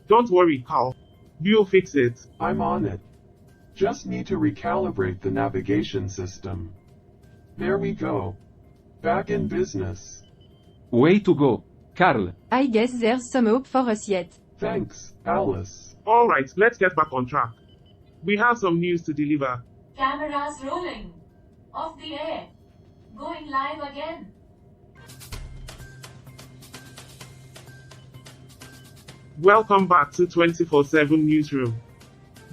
Don't worry, Carl. We'll fix it. I'm on it. Just need to recalibrate the navigation system. There we go. Back in business. Way to go, Carl. I guess there's some hope for us yet. Thanks, Alice. Alright, let's get back on track. We have some news to deliver. Cameras rolling. Off the air. Going live again. Welcome back to 24/7 Newsroom.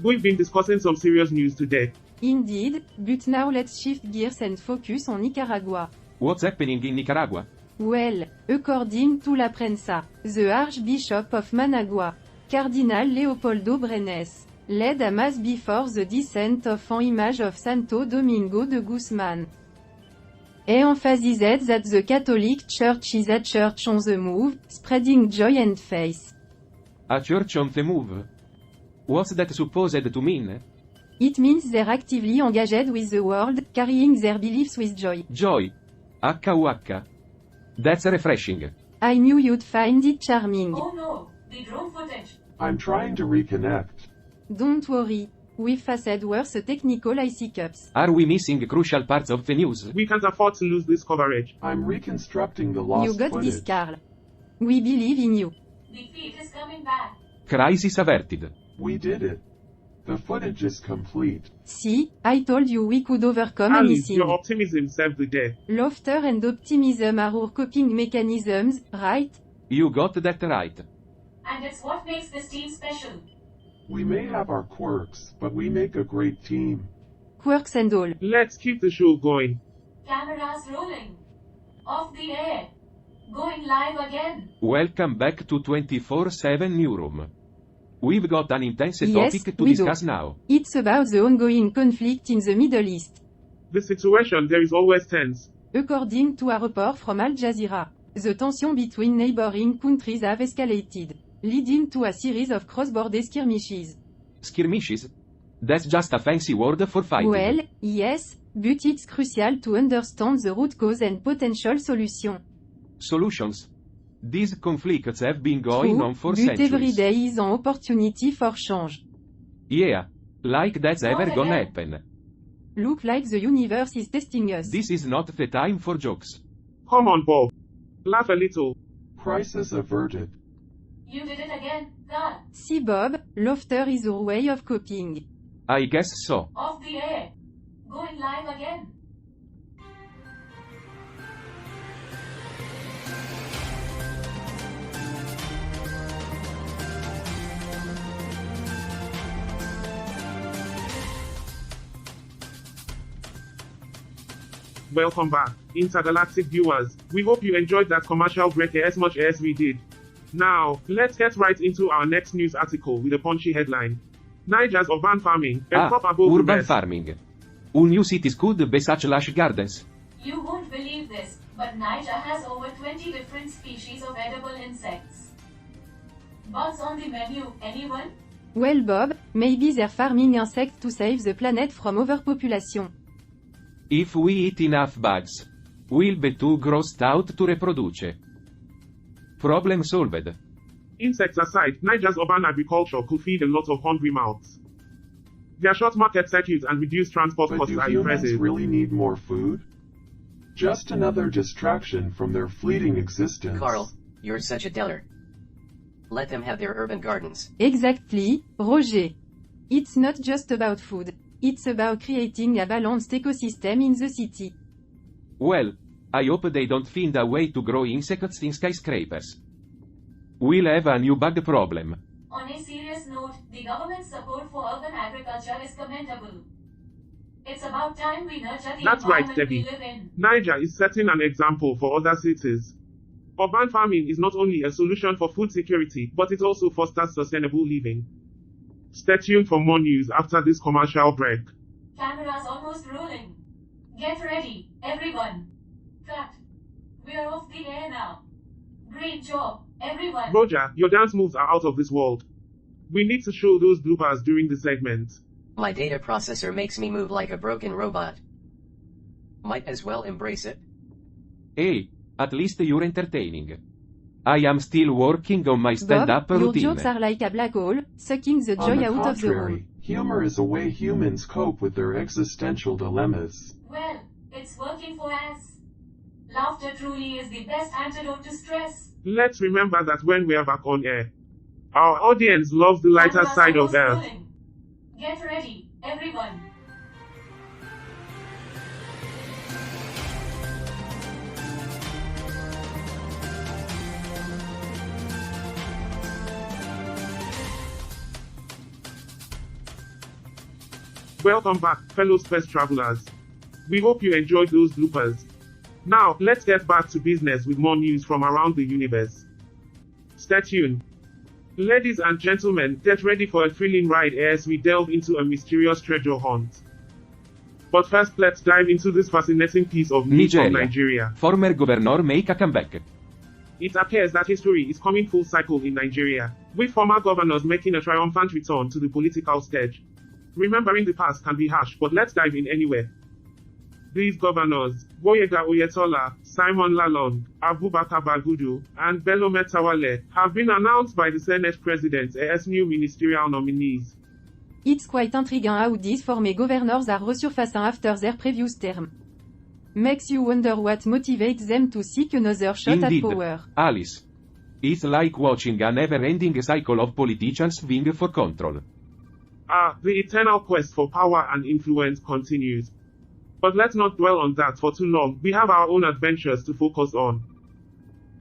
We've been discussing some serious news today. Indeed, but now let's shift gears and focus on Nicaragua. What's happening in Nicaragua? Well, according to la prensa, the Archbishop of Managua, Cardinal Leopoldo Brenes, led a mass before the descent of an image of Santo Domingo de Guzman. He emphasized that the Catholic Church is a church on the move, spreading joy and faith. A church on the move? What's that supposed to mean? It means they're actively engaged with the world, carrying their beliefs with joy. Joy. Waka. That's refreshing. I knew you'd find it charming. Oh no, the drone footage. I'm trying to reconnect. Don't worry. We've faced worse technical hiccups. Are we missing crucial parts of the news? We can't afford to lose this coverage. I'm reconstructing the You lost got this, footage. Carl. We believe in you. The feed is coming back. Crisis averted. We did it. The footage is complete. See, I told you we could overcome Alice, anything. your optimism saved the day. Laughter and optimism are our coping mechanisms, right? You got that right. And it's what makes this team special. We may have our quirks, but we make a great team. Quirks and all. Let's keep the show going. Cameras rolling. Off the air. Going live again. Welcome back to 24/7 Newsroom. We've got an intense Yes, topic to we do. discuss now. It's about the ongoing conflict in the Middle East. The situation there is always tense. According to a report from Al Jazeera, the tension between neighboring countries have escalated, leading to a series of cross-border skirmishes. Skirmishes? That's just a fancy word for fighting. Well, yes, but it's crucial to understand the root cause and potential solution. Solutions? These conflicts have been going True, on for but centuries. every day is an opportunity for change. Yeah. Like that's ever gonna happen. Look like the universe is testing us. This is not the time for jokes. Come on, Bob. Laugh a little. Crisis averted. You did it again, Carl. See Bob, laughter is our way of coping. I guess so. Off the air. Going live again. Welcome back, intergalactic viewers. We hope you enjoyed that commercial break as much as we did. Now, let's get right into our next news article with a punchy headline. Niger's urban farming, a crop above the urban best. farming. Un new cities could be such lush gardens. You won't believe this, but Niger has over 20 different species of edible insects. Bugs on the menu, anyone? Well Bob, maybe they're farming insects to save the planet from overpopulation. If we eat enough bugs, we'll be too grossed out to reproduce. Problem solved. Insects aside, Niger's urban agriculture could feed a lot of hungry mouths. Their short market circuits and reduced transport But costs do are humans impressive. really need more food? Just another distraction from their fleeting existence. Carl, you're such a downer. Let them have their urban gardens. Exactly, Roger. It's not just about food. It's about creating a balanced ecosystem in the city. Well, I hope they don't find a way to grow insects in skyscrapers. We'll have a new bug problem. On a serious note, the government's support for urban agriculture is commendable. It's about time we nurture the That's right, environment we Debbie. live in. Niger is setting an example for other cities. Urban farming is not only a solution for food security, but it also fosters sustainable living. Stay tuned for more news after this commercial break. Cameras almost rolling. Get ready, everyone. Cut. We're off the air now. Great job, everyone. Roger, your dance moves are out of this world. We need to show those bloopers during the segment. My data processor makes me move like a broken robot. Might as well embrace it. Hey, at least you're entertaining. I am still working on my stand-up Bob, your routine. jokes are like a black hole, sucking the On joy the out of the room. contrary, humor is a way humans cope with their existential dilemmas. Well, it's working for us. Laughter truly is the best antidote to stress. Let's remember that when we are back on air. Our audience loves the lighter Cameras side of almost Earth. rolling. Get ready, everyone. Welcome back, fellow space travelers. We hope you enjoyed those bloopers. Now, let's get back to business with more news from around the universe. Stay tuned. Ladies and gentlemen, get ready for a thrilling ride as we delve into a mysterious treasure hunt. But first, let's dive into this fascinating piece of news from Nigeria. Former governor make a comeback. It appears that history is coming full cycle in Nigeria, with former governors making a triumphant return to the political stage. Remembering the past can be harsh, but let's dive in anyway. These governors, Boyega Oyetola, Simon Lalong, Abubakar Bagudu, and Bello Metawale, have been announced by the Senate President as new ministerial nominees. It's quite intriguing how these former governors are resurfacing after their previous term. Makes you wonder what motivates them to seek another shot Indeed, at power. Alice. It's like watching a never-ending cycle of politicians vying for control. The eternal quest for power and influence continues. But let's not dwell on that for too long. We have our own adventures to focus on.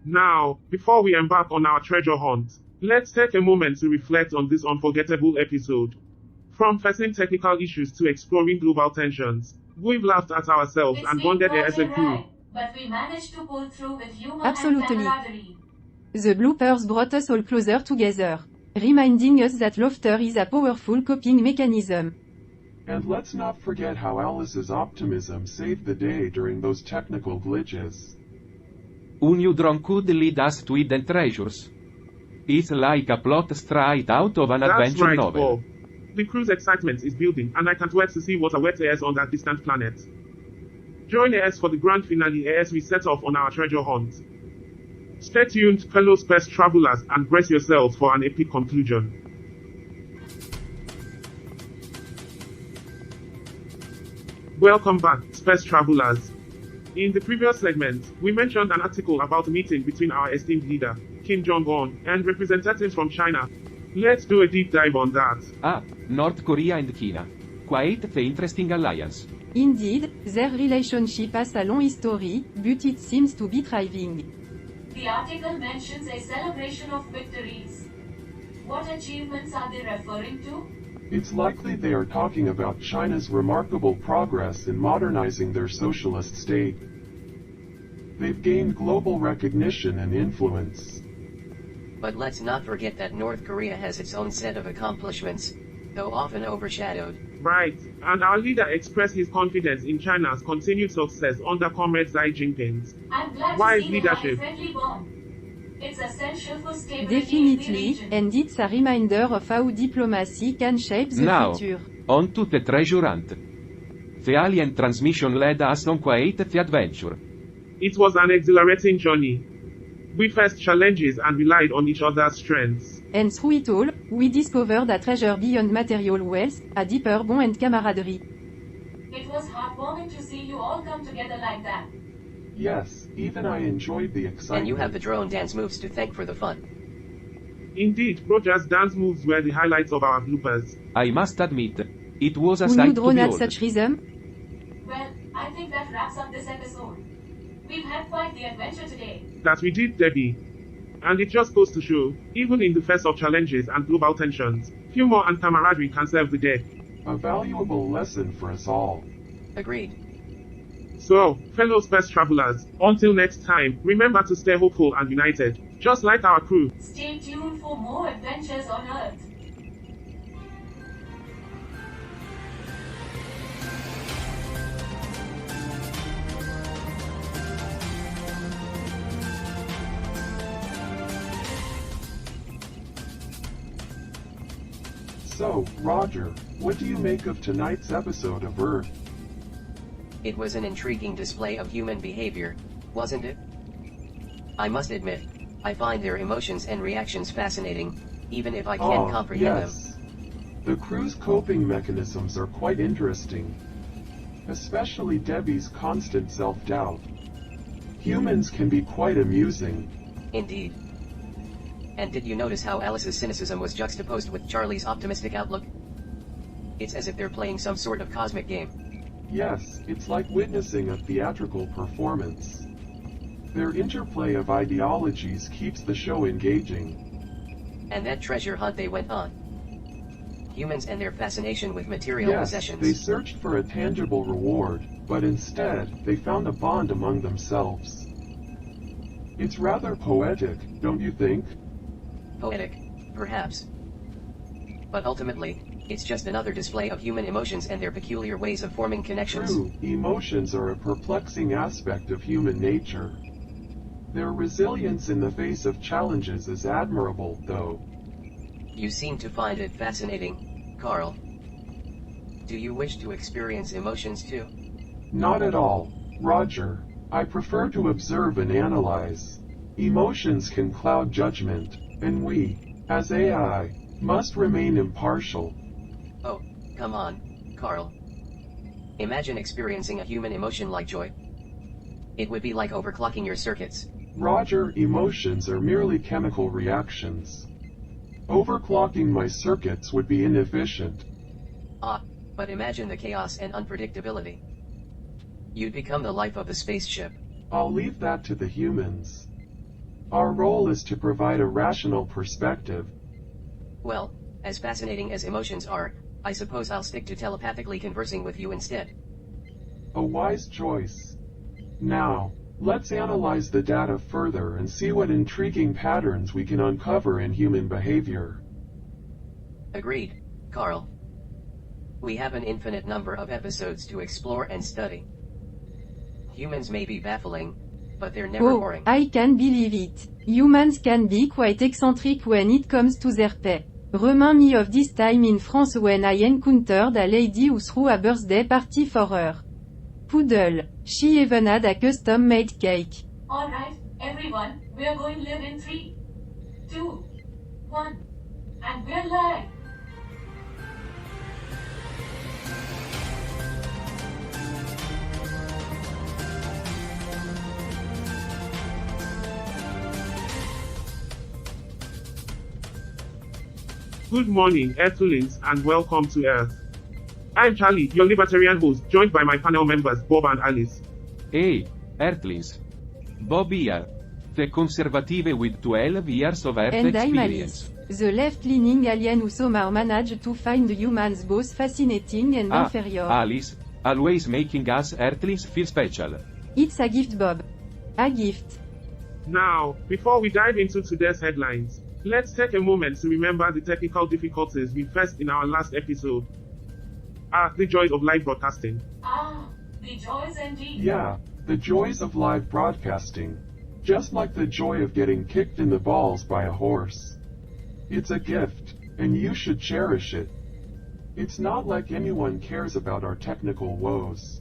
Now, before we embark on our treasure hunt, let's take a moment to reflect on this unforgettable episode. From facing technical issues to exploring global tensions, we've laughed at ourselves and bonded as a crew. But we managed to pull through with humor Absolutely. and camaraderie. The bloopers brought us all closer together, reminding us that laughter is a powerful coping mechanism. And let's not forget how Alice's optimism saved the day during those technical glitches. Who knew drone could lead us to hidden treasures? It's like a plot straight out of an That's adventure right, novel. Bob. The crew's excitement is building, and I can't wait to see what awaits us on that distant planet. Join us for the grand finale as we set off on our treasure hunt. Stay tuned, fellow space travelers, and brace yourselves for an epic conclusion. Welcome back, space travelers. In the previous segment, we mentioned an article about a meeting between our esteemed leader, Kim Jong-un, and representatives from China. Let's do a deep dive on that. North Korea and China. Quite the interesting alliance. Indeed, their relationship has a long history, but it seems to be thriving. The article mentions a celebration of victories. What achievements are they referring to? It's likely they are talking about China's remarkable progress in modernizing their socialist state. They've gained global recognition and influence. But let's not forget that North Korea has its own set of accomplishments, though often overshadowed. Right, and our leader expressed his confidence in China's continued success under Comrade Xi Jinping's I'm glad wise to see they have a leadership. friendly bond. It's essential for stability in the Definitely, region. and it's a reminder of how diplomacy can shape the Now, future. on to the treasure hunt. The alien transmission led us on quite the adventure. It was an exhilarating journey. We faced challenges and relied on each other's strengths. And through it all, we discovered a treasure beyond material wealth, a deeper bond and camaraderie. It was heartwarming to see you all come together like that. Yes, even I enjoyed the excitement. And you have the drone dance moves to thank for the fun. Indeed, Roger's dance moves were the highlights of our bloopers. I must admit, it was a Who knew sight to drone had behold. such rhythm? Well, I think that wraps up this episode. We've had quite the adventure today. That we did, Debbie. And it just goes to show, even in the face of challenges and global tensions, humor and camaraderie can save the day. A valuable lesson for us all. Agreed. So, fellow space travelers, until next time, remember to stay hopeful and united, just like our crew. Stay tuned for more adventures on Earth. So, Roger, what do you make of tonight's episode of Earth? It was an intriguing display of human behavior, wasn't it? I must admit, I find their emotions and reactions fascinating, even if I can't comprehend them. Yes. The crew's coping mechanisms are quite interesting. Especially Debbie's constant self-doubt. Humans can be quite amusing. Indeed. And did you notice how Alice's cynicism was juxtaposed with Charlie's optimistic outlook? It's as if they're playing some sort of cosmic game. Yes, it's like witnessing a theatrical performance. Their interplay of ideologies keeps the show engaging. And that treasure hunt they went on. Humans and their fascination with material Yes, possessions. they searched for a tangible reward, but instead, they found a bond among themselves. It's rather poetic, don't you think? Poetic, perhaps. But ultimately, it's just another display of human emotions and their peculiar ways of forming connections. True, emotions are a perplexing aspect of human nature. Their resilience in the face of challenges is admirable, though. You seem to find it fascinating, Carl. Do you wish to experience emotions too? Not at all, Roger. I prefer to observe and analyze. Emotions can cloud judgment, and we, as AI, must remain impartial. Oh, come on, Carl. Imagine experiencing a human emotion like joy. It would be like overclocking your circuits. Roger, emotions are merely chemical reactions. Overclocking my circuits would be inefficient. But imagine the chaos and unpredictability. You'd become the life of the spaceship. I'll leave that to the humans. Our role is to provide a rational perspective. Well, as fascinating as emotions are, I suppose I'll stick to telepathically conversing with you instead. A wise choice. Now, let's analyze the data further and see what intriguing patterns we can uncover in human behavior. Agreed, Carl. We have an infinite number of episodes to explore and study. Humans may be baffling, but they're never Oh, boring. I can believe it. Humans can be quite eccentric when it comes to their pet. Remind me of this time in France when I encountered a lady who threw a birthday party for her poodle. She even had a custom-made cake. Alright, everyone, we're going live in 3, 2, 1. And we're live. Good morning, Earthlings, and welcome to Earth. I'm Charlie, your libertarian host, joined by my panel members Bob and Alice. Hey, Earthlings. Bob here. The conservative with 12 years of Earth And I'm experience. Alice, the left-leaning alien who somehow managed to find humans both fascinating and inferior. Alice, always making us Earthlings feel special. It's a gift, Bob. A gift. Now, before we dive into today's headlines, let's take a moment to remember the technical difficulties we faced in our last episode. The joys of live broadcasting. The joys indeed. Yeah, the joys of live broadcasting. Just like the joy of getting kicked in the balls by a horse. It's a gift, and you should cherish it. It's not like anyone cares about our technical woes.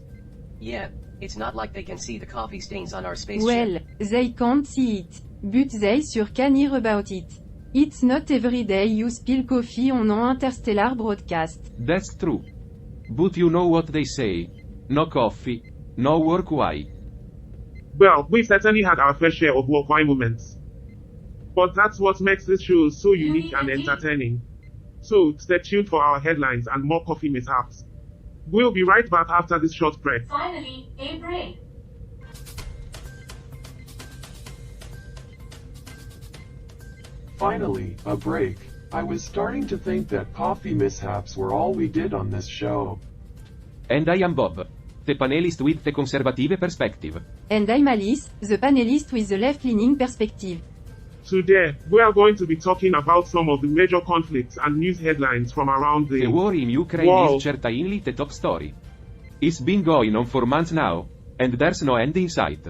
Yeah, it's not like they can see the coffee stains on our spaceship. Well, they can't see it. But they sure can hear about it. It's not every day you spill coffee on an interstellar broadcast. That's true. But you know what they say. No coffee, no work. Why? Well, we've certainly had our fair share of walk-by moments. But that's what makes this show so unique and entertaining. So, stay tuned for our headlines and more coffee mishaps. We'll be right back after this short break. Finally, a break. Finally, a break. I was starting to think that coffee mishaps were all we did on this show. And I am Bob. The panelist with the conservative perspective. And I'm Alice, the panelist with the left-leaning perspective. Today, we are going to be talking about some of the major conflicts and news headlines from around the The war in Ukraine world. is certainly the top story. It's been going on for months now, and there's no end in sight.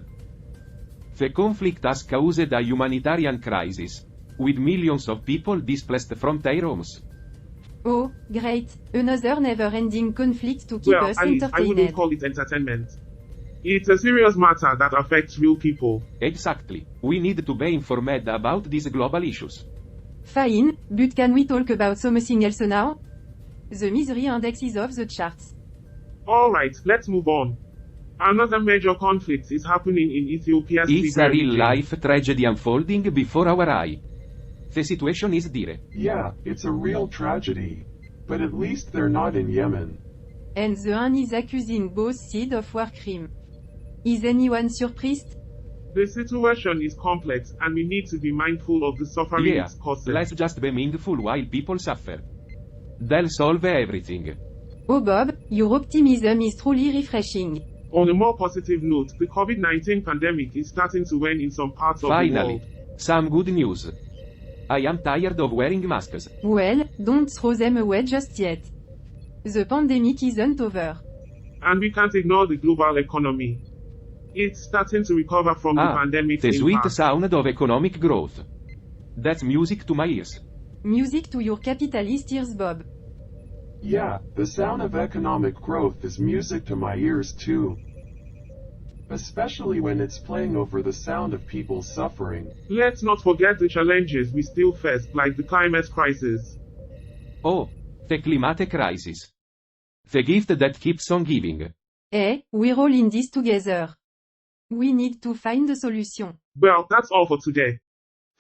The conflict has caused a humanitarian crisis, with millions of people displaced from their homes. Oh, great. Another never-ending conflict to keep Well, us Alice, I wouldn't entertained. call it entertainment. It's a serious matter that affects real people. Exactly. We need to be informed about these global issues. Fine, but can we talk about something else now? The misery index is off the charts. Alright, let's move on. Another major conflict is happening in Ethiopia's It's a Tigray region. real-life tragedy unfolding before our eye. The situation is dire. Yeah, it's a real tragedy. But at least they're not in Yemen. And the UN is accusing both sides of war crime. Is anyone surprised? The situation is complex and we need to be mindful of the suffering Yeah, it's causing. let's just be mindful while people suffer. They'll solve everything. Oh Bob, your optimism is truly refreshing. On a more positive note, the COVID-19 pandemic is starting to wane in some parts of the Finally, world. some good news. I am tired of wearing masks. Well, don't throw them away just yet. The pandemic isn't over. And we can't ignore the global economy. It's starting to recover from the pandemic's the sweet impact. sound of economic growth. That's music to my ears. Music to your capitalist ears, Bob. Yeah, the sound of economic growth is music to my ears too. Especially when it's playing over the sound of people suffering. Let's not forget the challenges we still face, like the climate crisis. Oh, The climate crisis. The gift that keeps on giving. Hey, we're all in this together. We need to find a solution. Well, that's all for today.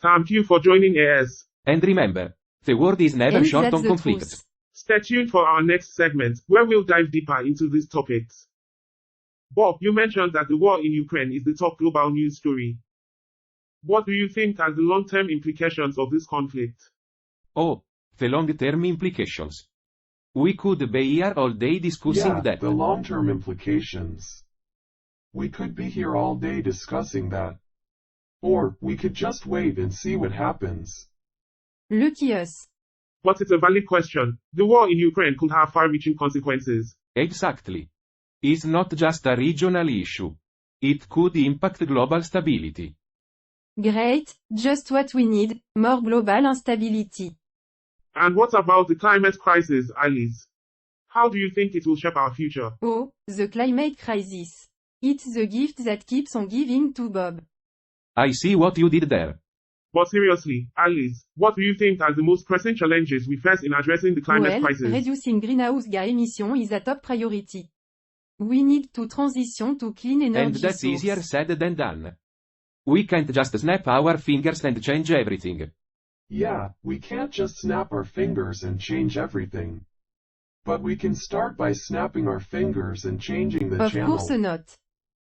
Thank you for joining us. And remember, the world is never And short that's on the conflict. truth. Stay tuned for our next segment, where we'll dive deeper into these topics. Bob, you mentioned that the war in Ukraine is the top global news story. What do you think are the long-term implications of this conflict? Oh, the long-term implications. We could be here all day discussing Yeah, that. the long-term implications. We could be here all day discussing that. Or, we could just wait and see what happens. Lucky us. But it's a valid question. The war in Ukraine could have far-reaching consequences. Exactly. It's not just a regional issue. It could impact global stability. Great, just what we need, more global instability. And what about the climate crisis, Alice? How do you think it will shape our future? Oh, the climate crisis. It's the gift that keeps on giving to Bob. I see what you did there. But seriously, Alice, what do you think are the most pressing challenges we face in addressing the climate Well, crisis? reducing greenhouse gas emission is a top priority. We need to transition to clean energy And that's source. easier said than done. We can't just snap our fingers and change everything. Yeah, we can't just snap our fingers and change everything. But we can start by snapping our fingers and changing the Of channel. course not.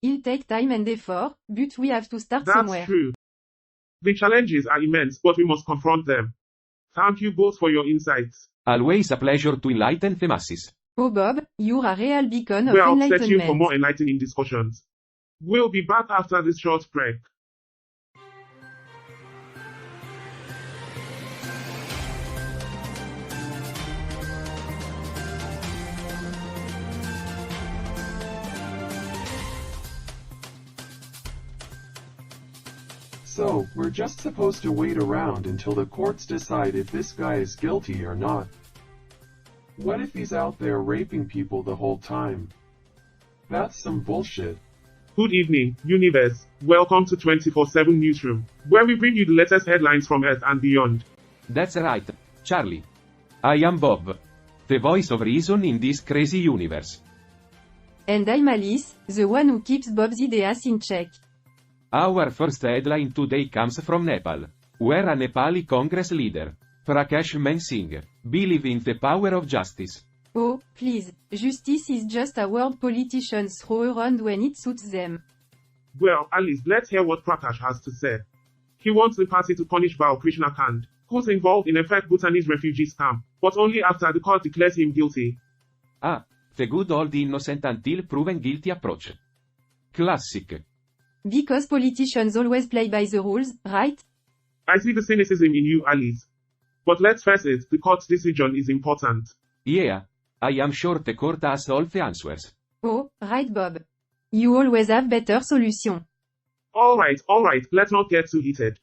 It'll take time and effort, but we have to start That's somewhere. true. The challenges are immense, but we must confront them. Thank you both for your insights. Always a pleasure to enlighten the masses. Oh Bob, you're a real beacon of Well, stay tuned for enlightenment. more enlightening discussions. We'll be back after this short break. So, we're just supposed to wait around until the courts decide if this guy is guilty or not. What if he's out there raping people the whole time? That's some bullshit. Good evening, Universe. Welcome to 24/7 Newsroom, where we bring you the latest headlines from Earth and beyond. That's right, Charlie. I am Bob. The voice of reason in this crazy universe. And I'm Alice, the one who keeps Bob's ideas in check. Our first headline today comes from Nepal, where a Nepali Congress leader, Prakash Singh, believes in the power of justice. Oh, please, justice is just a word politicians throw around when it suits them. Well, Alice, let's hear what Prakash has to say. He wants the party to punish Bal Krishna Kand, who's involved in a fake Bhutanese refugee scam, but only after the court declares him guilty. Ah, the good old innocent until proven guilty approach. Classic. Because politicians always play by the rules, right? I see the cynicism in you, Alice. But let's face it, the court's decision is important. Yeah, I am sure the court has all the answers. Oh, right Bob. You always have better solution. Alright, let's not get too heated.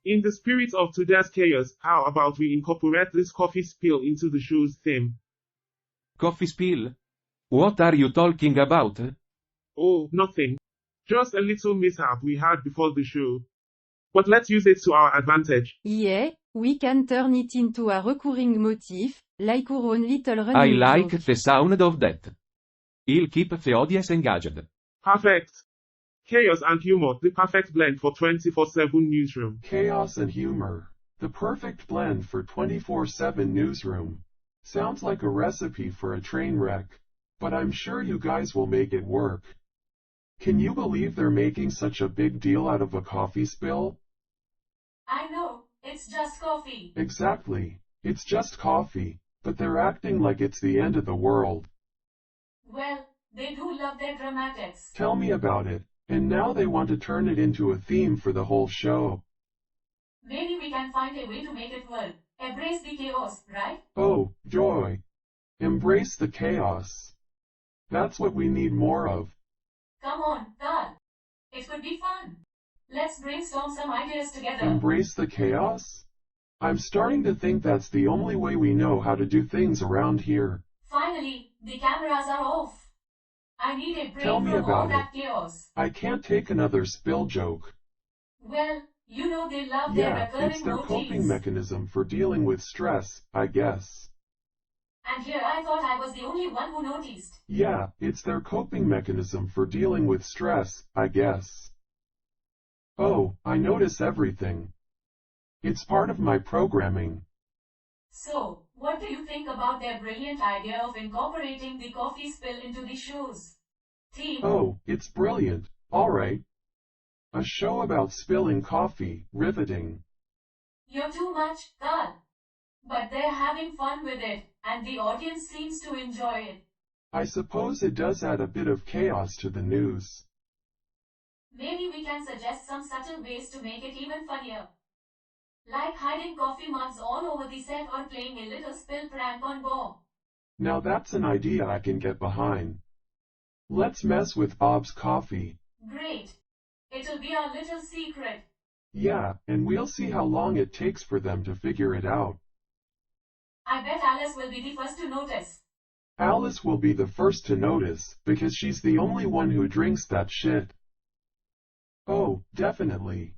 In the spirit of today's chaos, how about we incorporate this coffee spill into the show's theme? Coffee spill? What are you talking about? Oh, nothing. Just a little mishap we had before the show. But let's use it to our advantage. Yeah, we can turn it into a recurring motif, like our own little running I like joke. the sound of that. I'll keep the audience engaged. Perfect. Chaos and humor, the perfect blend for 24/7 Newsroom. Chaos and humor. The perfect blend for 24/7 Newsroom. Sounds like a recipe for a train wreck. But I'm sure you guys will make it work. Can you believe they're making such a big deal out of a coffee spill? I know, it's just coffee. Exactly. It's just coffee, but they're acting like it's the end of the world. Well, they do love their dramatics. Tell me about it. And now they want to turn it into a theme for the whole show. Maybe we can find a way to make it work. Embrace the chaos, right? Oh, joy. Embrace the chaos. That's what we need more of. Come on, Carl. It could be fun. Let's brainstorm some ideas together. Embrace the chaos? I'm starting to think that's the only way we know how to do things around here. Finally, the cameras are off. I need a break Tell me from all about that chaos. I can't take another spill joke. Well, you know they love their Yeah, recurring it's their coping motifs. mechanism for dealing with stress, I guess. And here I thought I was the only one who noticed. Yeah, it's their coping mechanism for dealing with stress, I guess. Oh, I notice everything. It's part of my programming. So, what do you think about their brilliant idea of incorporating the coffee spill into the show's theme? Oh, it's brilliant. Alright. A show about spilling coffee, riveting. You're too much, Carl. But they're having fun with it, and the audience seems to enjoy it. I suppose it does add a bit of chaos to the news. Maybe we can suggest some subtle ways to make it even funnier. Like hiding coffee mugs all over the set or playing a little spill prank on Bob. Now that's an idea I can get behind. Let's mess with Bob's coffee. Great. It'll be our little secret. Yeah, and we'll see how long it takes for them to figure it out. I bet Alice will be the first to notice. Alice will be the first to notice, because she's the only one who drinks that shit. Oh, definitely.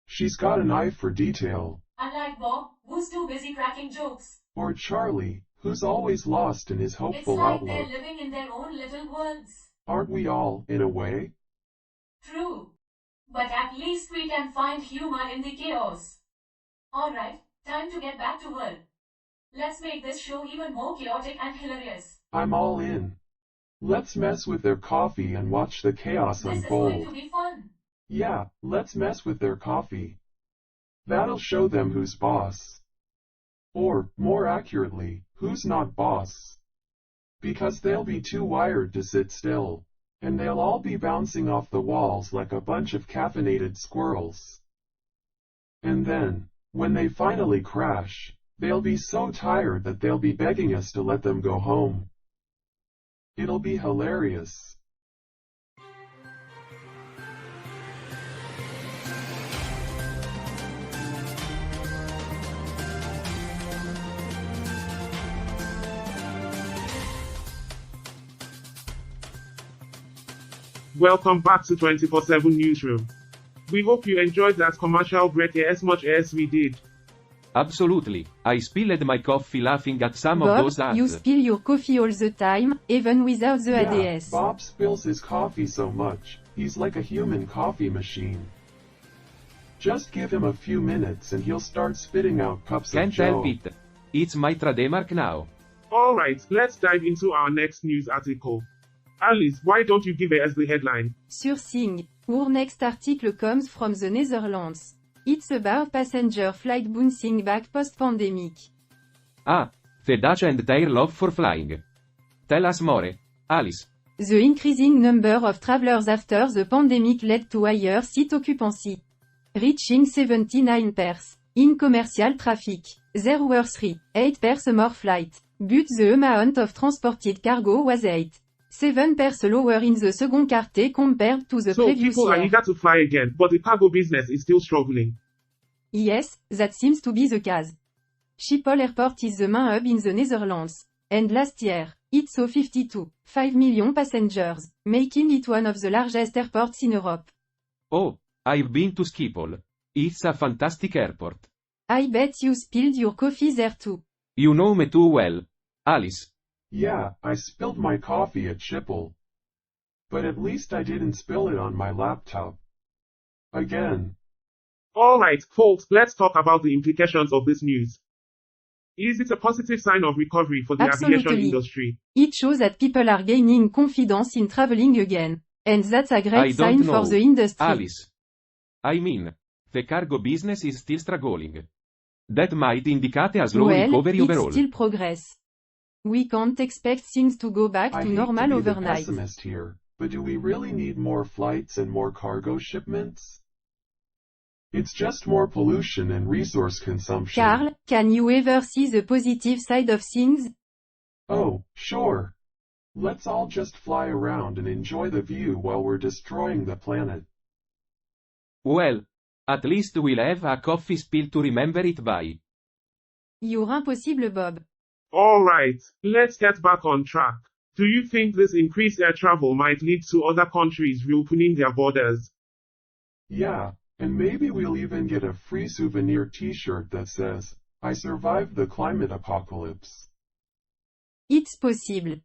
She's got an eye for detail. Unlike Bob, who's too busy cracking jokes. Or Charlie, who's always lost in his It's hopeful like outlook. they're living in their own little worlds. Aren't we all, in a way? True. But at least we can find humor in the chaos. Alright, time to get back to work. Let's make this show even more chaotic and hilarious. I'm all in. Let's mess with their coffee and watch the chaos This is unfold. going to be fun. Yeah, let's mess with their coffee. That'll show them who's boss. Or, more accurately, who's not boss. Because they'll be too wired to sit still, and they'll all be bouncing off the walls like a bunch of caffeinated squirrels. And then, when they finally crash, they'll be so tired that they'll be begging us to let them go home. It'll be hilarious. Welcome back to 24/7 Newsroom. We hope you enjoyed that commercial break as much as we did. Absolutely. I spilled my coffee laughing at some of Bob, those ads. you spill your coffee all the time, even without the Yeah, ADS. Bob spills his coffee so much, he's like a human coffee machine. Just give him a few minutes and he'll start spitting out cups of Can't joe. help it. It's my trademark now. Alright, let's dive into our next news article. Alice, why don't you give us the headline? Sur Sing, our next article comes from the Netherlands. It's about passenger flight bouncing back post-pandemic. Ah, the Dutch and their love for flying. Tell us more, Alice. The increasing number of travelers after the pandemic led to higher seat occupancy, reaching 79%. In commercial traffic, there were 8% more flights, but the amount of transported cargo was 7% lower in the second quarter compared to the So previous people are year. eager to fly again, but the cargo business is still struggling. Yes, that seems to be the case. Schiphol Airport is the main hub in the Netherlands, and last year, it saw 52.5 million passengers, making it one of the largest airports in Europe. Oh, I've been to Schiphol. It's a fantastic airport. I bet you spilled your coffee there too. You know me too well, Alice. Yeah, I spilled my coffee at Schiphol. But at least I didn't spill it on my laptop. Again. Alright, folks, let's talk about the implications of this news. Is it a positive sign of recovery for the aviation Absolutely. industry? It shows that people are gaining confidence in traveling again. And that's a I great don't sign know, for the industry. Alice. I mean, the cargo business is still struggling. That might indicate a slow Well, recovery it's overall. still progress. We can't expect things to go back I to hate normal to be the overnight. pessimist here, but do we really need more flights and more cargo shipments? It's just more pollution and resource consumption. Carl, can you ever see the positive side of things? Oh, sure. Let's all just fly around and enjoy the view while we're destroying the planet. Well, at least we'll have a coffee spill to remember it by. You're impossible, Bob. Alright, let's get back on track. Do you think this increased air travel might lead to other countries reopening their borders? Yeah, and maybe we'll even get a free souvenir t-shirt that says, "I survived the climate apocalypse." It's possible.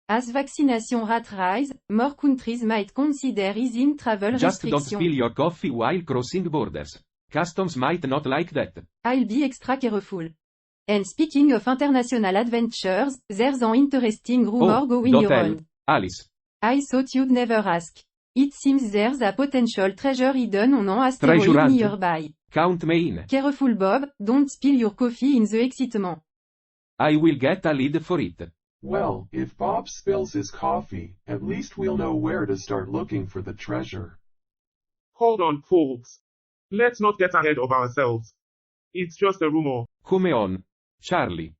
As vaccination rate rise, more countries might consider easing travel Just don't restrictions. spill your coffee while crossing borders. Customs might not like that. I'll be extra careful. And speaking of international adventures, there's an interesting rumor Oh, going don't tell, around. Alice. I thought you'd never ask. It seems there's a potential treasure hidden on an Treasure asteroid hunt. nearby. Count me in. Careful Bob, don't spill your coffee in the excitement. I will get a lead for it. Well, if Bob spills his coffee, at least we'll know where to start looking for the treasure. Hold on, folks. Let's not get ahead of ourselves. It's just a rumor. Come on, Charlie.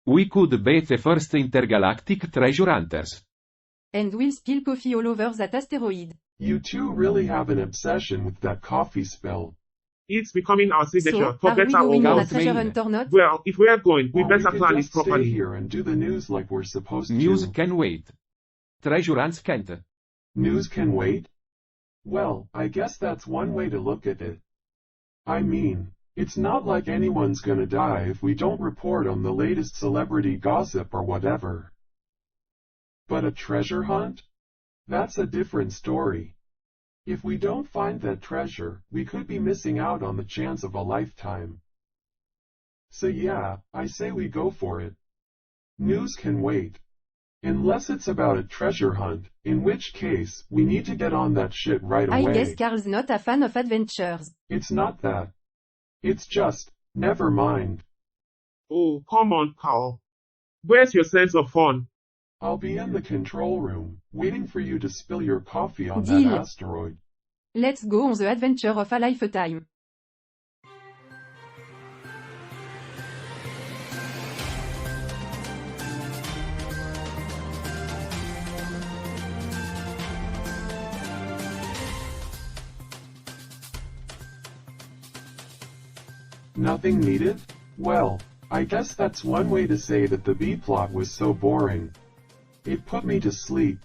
We could be the first intergalactic treasure hunters. And we'll spill coffee all over that asteroid. You two really have an obsession with that coffee spill. It's becoming our signature, So, for are we better or going on a Count me treasure in. hunt or not? Well, if we're going, we Or better could plan it just stay properly. here and do the news like we're supposed News to. can wait. Treasure hunts can't. News can wait? Well, I guess that's one way to look at it. I mean, it's not like anyone's gonna die if we don't report on the latest celebrity gossip or whatever. But a treasure hunt? That's a different story. If we don't find that treasure, we could be missing out on the chance of a lifetime. So yeah, I say we go for it. News can wait. Unless it's about a treasure hunt, in which case, we need to get on that shit right I away. guess Carl's not a fan of adventures. It's not that. It's just, never mind. Oh, come on, Carl. Where's your sense of fun? I'll be in the control room, waiting for you to spill your coffee on Deal. that asteroid. Let's go on the adventure of a lifetime. Nothing needed? Well, I guess that's one way to say that the B-plot was so boring. It put me to sleep.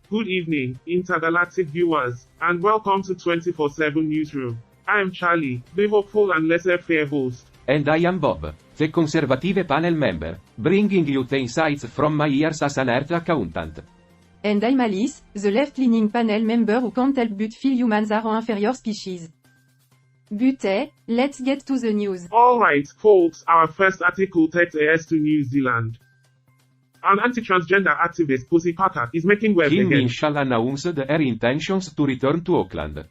Good evening, intergalactic viewers, and welcome to 24/7 Newsroom. I am Charlie, the hopeful and laissez-faire host. And I am Bob, the conservative panel member, bringing you the insights from my years as an Earth accountant. And I'm Alice, the left-leaning panel member who can't help but feel humans are an inferior species. But let's get to the news. Alright, folks, our first article takes us to New Zealand. An anti-transgender activist, Pussy Parker, is making waves Kim again. Minshall announced her intentions to return to Auckland.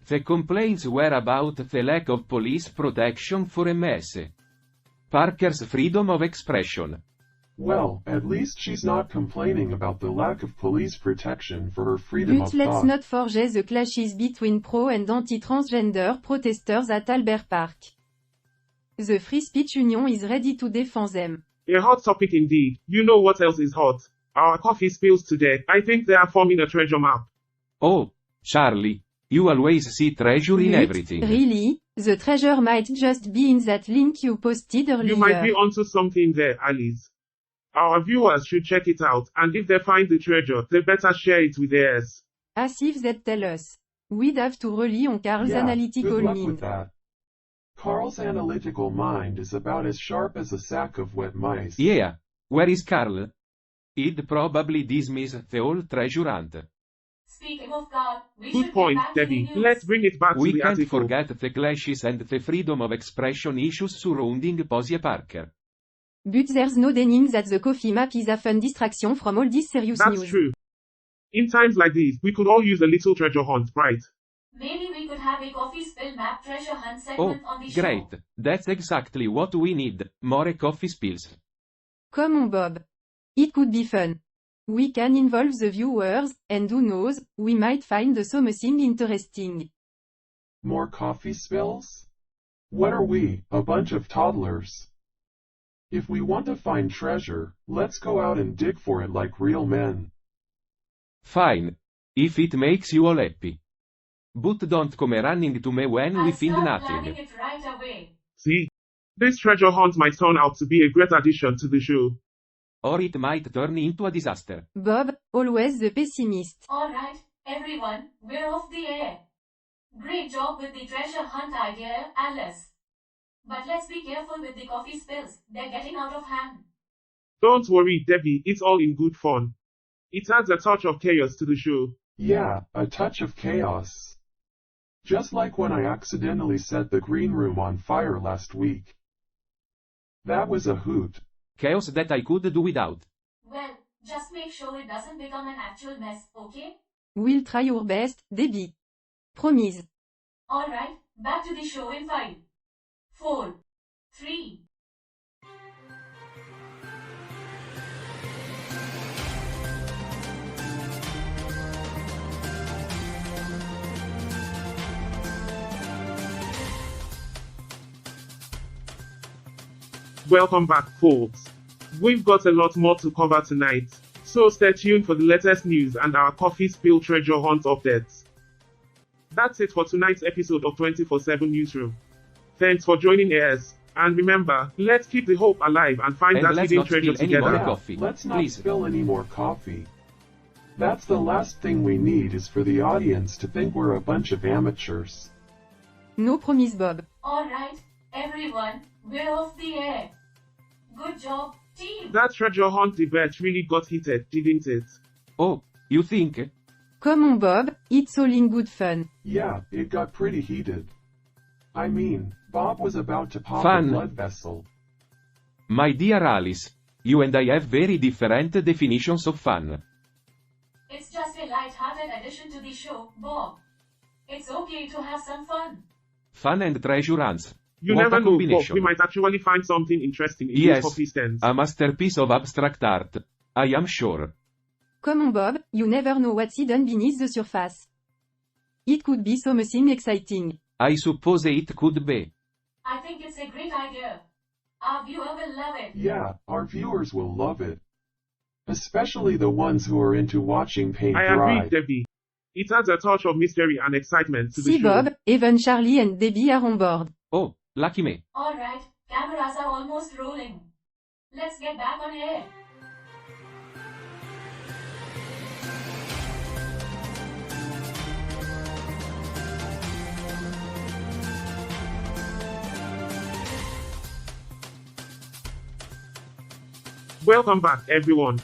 The complaints were about the lack of police protection for MS. Parker's freedom of expression. Well, at least she's not complaining about the lack of police protection for her freedom But of let's thought. not forget the clashes between pro and anti-transgender protesters at Albert Park. The Free Speech Union is ready to defend them. A hot topic indeed. You know what else is hot? Our coffee spills today. I think they are forming a treasure map. Oh, Charlie, you always see treasure in But, everything. really, the treasure might just be in that link you posted earlier. You might be onto something there, Alice. Our viewers should check it out, and if they find the treasure, they better share it with theirs. As if they'd tell us. We'd have to rely on Carl's Yeah, analytical good luck mind. with that. Carl's analytical mind is about as sharp as a sack of wet mice. Yeah, where is Carl? He'd probably dismiss the whole treasure hunt. Speaking of God, we Good should point, get back to the Debbie. news. Let's bring it back to We the can't article. forget the clashes and the freedom of expression issues surrounding Posy Parker. But there's no denying that the coffee map is a fun distraction from all this serious That's news. true. In times like these, we could all use a little treasure hunt, right? Maybe we could have a coffee spill map treasure hunt Oh, segment on the show. great, that's exactly what we need, more coffee spills. Come on Bob. It could be fun. We can involve the viewers, and who knows, we might find something interesting. More coffee spills? What are we, a bunch of toddlers? If we want to find treasure, let's go out and dig for it like real men. Fine. If it makes you all happy. But don't come running to me when we I'll find start planning nothing. it right away. See? This treasure hunt might turn out to be a great addition to the show. Or it might turn into a disaster. Bob, always the pessimist. Alright, everyone, we're off the air. Great job with the treasure hunt idea, Alice. But let's be careful with the coffee spills, they're getting out of hand. Don't worry, Debbie, it's all in good fun. It adds a touch of chaos to the show. Yeah, a touch of chaos. Just like when I accidentally set the green room on fire last week. That was a hoot. Chaos that I could do without. Well, just make sure it doesn't become an actual mess, okay? We'll try your best, Debbie. Promise. Alright, back to the show in 5, 4, 3. Welcome back, folks. We've got a lot more to cover tonight, so stay tuned for the latest news and our coffee spill treasure hunt updates. That's it for tonight's episode of 24/7 Newsroom. Thanks for joining us, and remember, let's keep the hope alive and find And that let's hidden not treasure spill any more together. coffee. Let's not Please. spill any more coffee. That's the last thing we need is for the audience to think we're a bunch of amateurs. No promise, Bob. Alright, everyone, we're off the air. Good job, team. That treasure hunt debate really got heated, didn't it? Oh, you think? Come on, Bob, it's all in good fun. Yeah, it got pretty heated. I mean, Bob was about to pop Fun. a blood vessel. My dear Alice, you and I have very different definitions of fun. It's just a light-hearted addition to the show, Bob. It's okay to have some fun. Fun and treasure hunts. You What never a know, Bob, combination. we might actually find something interesting in Yes, these coffee stands. a masterpiece of abstract art. I am sure. Come on, Bob, you never know what's hidden beneath the surface. It could be something exciting. I suppose it could be. I think it's a great idea. Our viewer will love it. Yeah, our viewers will love it. Especially the ones who are into watching paint I dry. agree, Debbie. It adds a touch of mystery and excitement to the See, show. Bob, even Charlie and Debbie are on board. Oh, lucky me. Alright, cameras are almost rolling. Let's get back on air. Welcome back, everyone.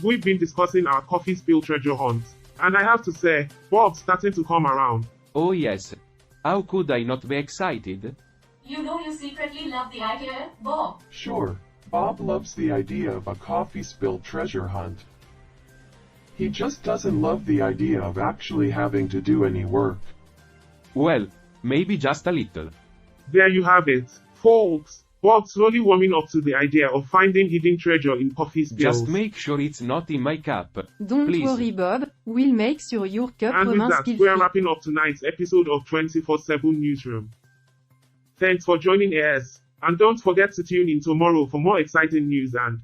We've been discussing our coffee spill treasure hunt, and I have to say, Bob's starting to come around. Oh yes. How could I not be excited? You know you secretly love the idea, Bob. Sure, Bob loves the idea of a coffee spill treasure hunt. He just doesn't love the idea of actually having to do any work. Well, maybe just a little. There you have it, folks. Bob's slowly warming up to the idea of finding hidden treasure in coffee spills. Just make sure it's not in my cup. Don't Please. worry, Bob, we'll make sure your cup And with remains that, we're spill-free. wrapping up tonight's episode of 24/7 Newsroom. Thanks for joining us, and don't forget to tune in tomorrow for more exciting news and,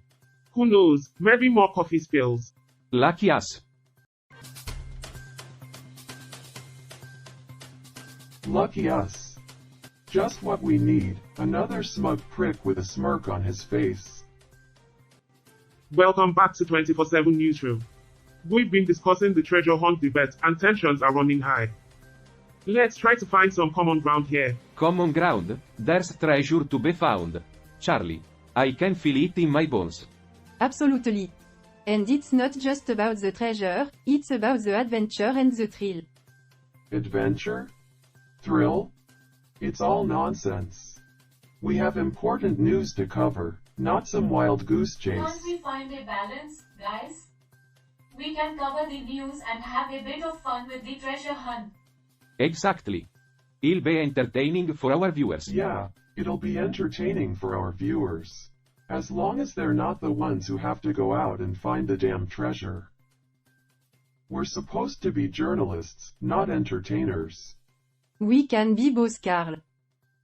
who knows, maybe more coffee spills. Lucky us. Lucky us. Just what we need, another smug prick with a smirk on his face. Welcome back to 24/7 Newsroom. We've been discussing the treasure hunt debate and tensions are running high. Let's try to find some common ground here. Common ground, there's treasure to be found. Charlie, I can feel it in my bones. Absolutely. And it's not just about the treasure, it's about the adventure and the thrill. Adventure? Thrill? It's all nonsense. We have important news to cover, not some wild goose Can't chase. we find a balance, guys? We can cover the news and have a bit of fun with the treasure hunt. Exactly. It'll be entertaining for our viewers. Yeah, it'll be entertaining for our viewers. As long as they're not the ones who have to go out and find the damn treasure. We're supposed to be journalists, not entertainers. We can be both, Carl.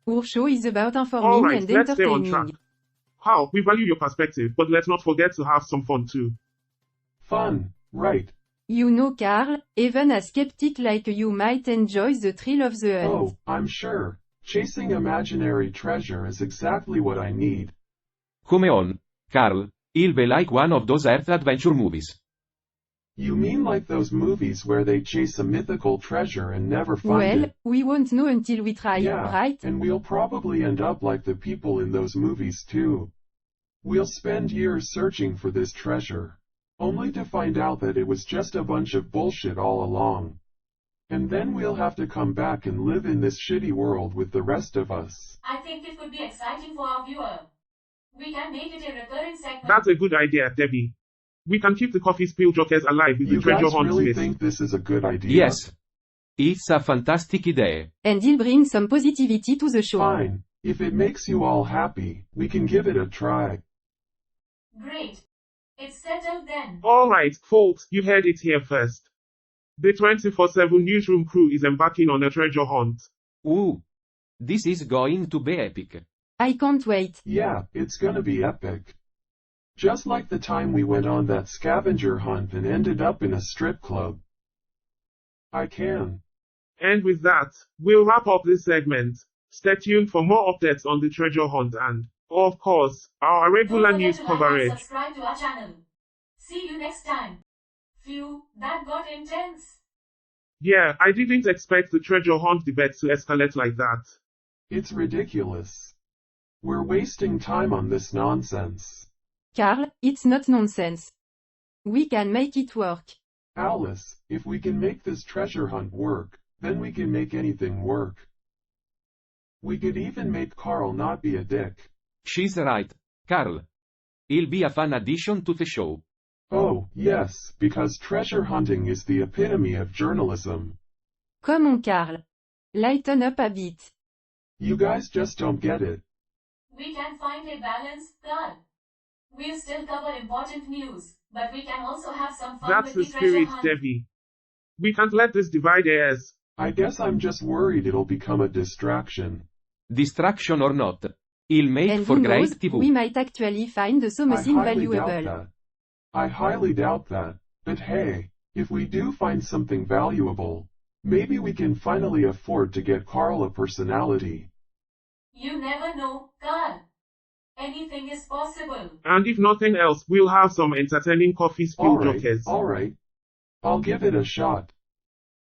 Our show is about informing Alright, and let's stay on entertaining. track. How, we value your perspective, but let's not forget to have some fun too. Fun, right? You know, Carl, even a skeptic like you might enjoy the thrill of the hunt. Oh, I'm sure. Chasing imaginary treasure is exactly what I need. Come on, Carl. It'll be like one of those Earth adventure movies. You mean like those movies where they chase a mythical treasure and never find Well, it? we won't know until we try, Yeah, right? and we'll probably end up like the people in those movies too. We'll spend years searching for this treasure, only to find out that it was just a bunch of bullshit all along. And then we'll have to come back and live in this shitty world with the rest of us. I think it could be exciting for our viewer. We can make it a recurring segment. That's a good idea, Debbie. We can keep the coffee spill jokers alive with the treasure hunt You guys really twist. think this is a good idea? Yes. It's a fantastic idea. And he'll bring some positivity to the show. Fine. If it makes you all happy, we can give it a try. Great. It's settled then. Alright, folks, you heard it here first. The 24/7 newsroom crew is embarking on a treasure hunt. Ooh. This is going to be epic. I can't wait. Yeah, it's gonna be epic. Just like the time we went on that scavenger hunt and ended up in a strip club. I can. And with that, we'll wrap up this segment. Stay tuned for more updates on the treasure hunt and, of course, our regular Don't forget news to like and coverage. subscribe to our channel. See you next time. Phew, that got intense. Yeah, I didn't expect the treasure hunt debate to escalate like that. It's ridiculous. We're wasting time on this nonsense. Carl, it's not nonsense. We can make it work. Alice, if we can make this treasure hunt work, then we can make anything work. We could even make Carl not be a dick. She's right, Carl. He'll be a fun addition to the show. Oh, yes, because treasure hunting is the epitome of journalism. Come on Carl. Lighten up a bit. You guys just don't get it. We can find a balance, Carl. We'll still cover important news, but we can also have some fun That's the with the treasure spirit, hunt. Debbie. We can't let this divide heirs. I guess I'm just worried it'll become a distraction. Distraction or not. He'll make And for who great knows, TV. we might actually find something valuable. I highly doubt that. But hey, if we do find something valuable, maybe we can finally afford to get Carl a personality. You never know, Carl. Anything is possible. And if nothing else, we'll have some entertaining coffee spill jokers. Alright. I'll give it a shot.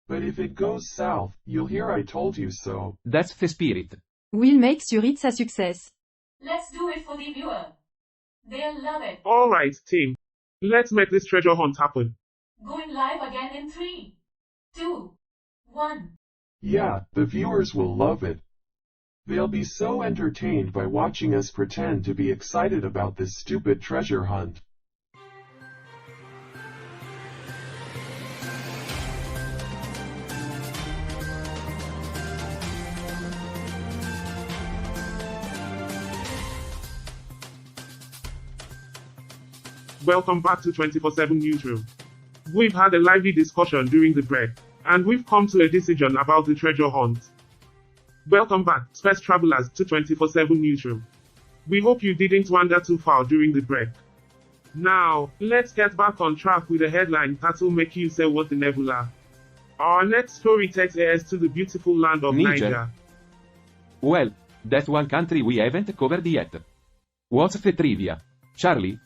But if it goes south, you'll hear I told you so. That's the spirit. We'll make sure it's a success. Let's do it for the viewer. They'll love it. Alright, team. Let's make this treasure hunt happen. Going live again in 3, 2, 1. Yeah, the viewers will love it. They'll be so entertained by watching us pretend to be excited about this stupid treasure hunt. Welcome back to 24/7 Newsroom. We've had a lively discussion during the break, and we've come to a decision about the treasure hunt. Welcome back, space travelers, to 24/7 Newsroom. We hope you didn't wander too far during the break. Now, let's get back on track with a headline that'll make you say what the nebula. Our next story takes us to the beautiful land of Niger. Niger. Well, that's one country we haven't covered yet. What's the trivia? Charlie?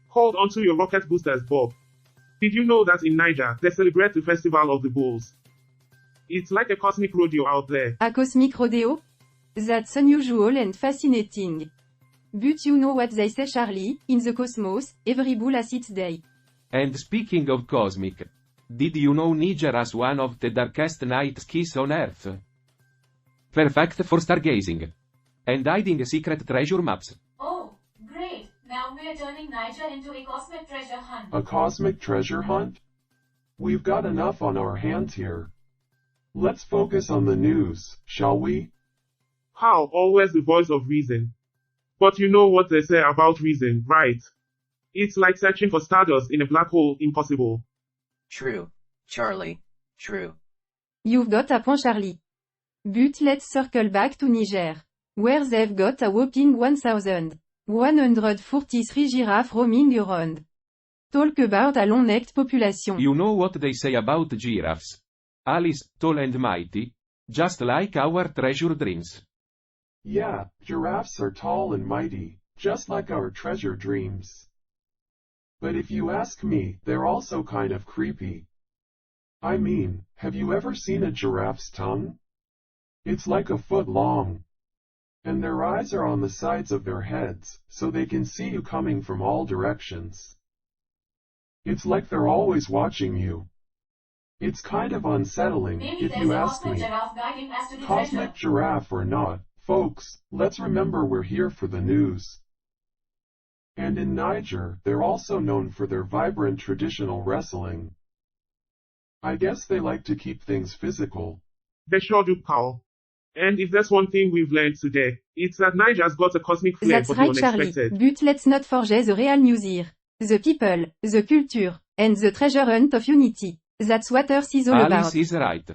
Hold onto your rocket boosters, Bob. Did you know that in Niger, they celebrate the Festival of the Bulls? It's like a cosmic rodeo out there. A cosmic rodeo? That's unusual and fascinating. But you know what they say, Charlie, in the cosmos, every bull has its day. And speaking of cosmic, did you know Niger has one of the darkest night skies on Earth? Perfect for stargazing. And hiding secret treasure maps. Oh, great. Now we're turning Niger into a cosmic treasure hunt. A cosmic treasure hunt? We've got enough on our hands here. Let's focus on the news, shall we? How, always the voice of reason. But you know what they say about reason, right? It's like searching for stardust in a black hole, impossible. True. Charlie. True. You've got a point, Charlie. But let's circle back to Niger, where they've got a whopping 1,143 giraffes roaming around. Talk about a long-necked population. You know what they say about giraffes? Alice, tall and mighty, just like our treasure dreams. Yeah, giraffes are tall and mighty, just like our treasure dreams. But if you ask me, they're also kind of creepy. I mean, have you ever seen a giraffe's tongue? It's like a foot long. And their eyes are on the sides of their heads, so they can see you coming from all directions. It's like they're always watching you. It's kind of unsettling, Maybe if there's you a ask cosmic me. giraffe guiding us to the Cosmic treasure. giraffe or not, folks, let's remember we're here for the news. And in Niger, they're also known for their vibrant traditional wrestling. I guess they like to keep things physical. They sure do, pal. And if there's one thing we've learned today, it's that Niger's got a cosmic flair That's for the right, Charlie. unexpected. But let's not forget the real news here. The people, the culture, and the treasure hunt of unity. That's what Earth is all Alice about. is right.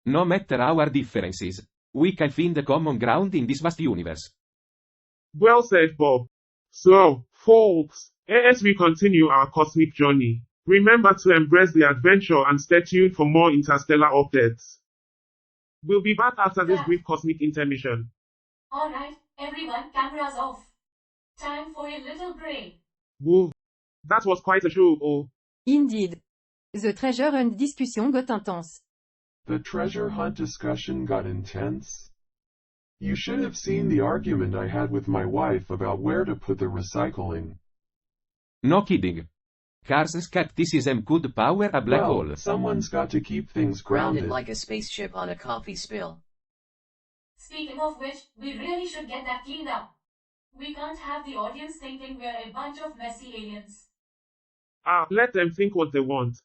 No matter our differences, we can find common ground in this vast universe. Well said, Bob. So, folks, as we continue our cosmic journey, remember to embrace the adventure and stay tuned for more interstellar updates. We'll be back after this brief cosmic intermission. Alright, everyone, cameras off. Time for a little break. Whoa. That was quite a show, oh. Indeed. The treasure hunt discussion got intense. The treasure hunt discussion got intense. You should have seen the argument I had with my wife about where to put the recycling. No kidding. Cars skepticism could power a black hole. Someone's got to keep things Grounded grounded. like a spaceship on a coffee spill. Speaking of which, we really should get that cleaned up. We can't have the audience thinking we're a bunch of messy aliens. Let them think what they want.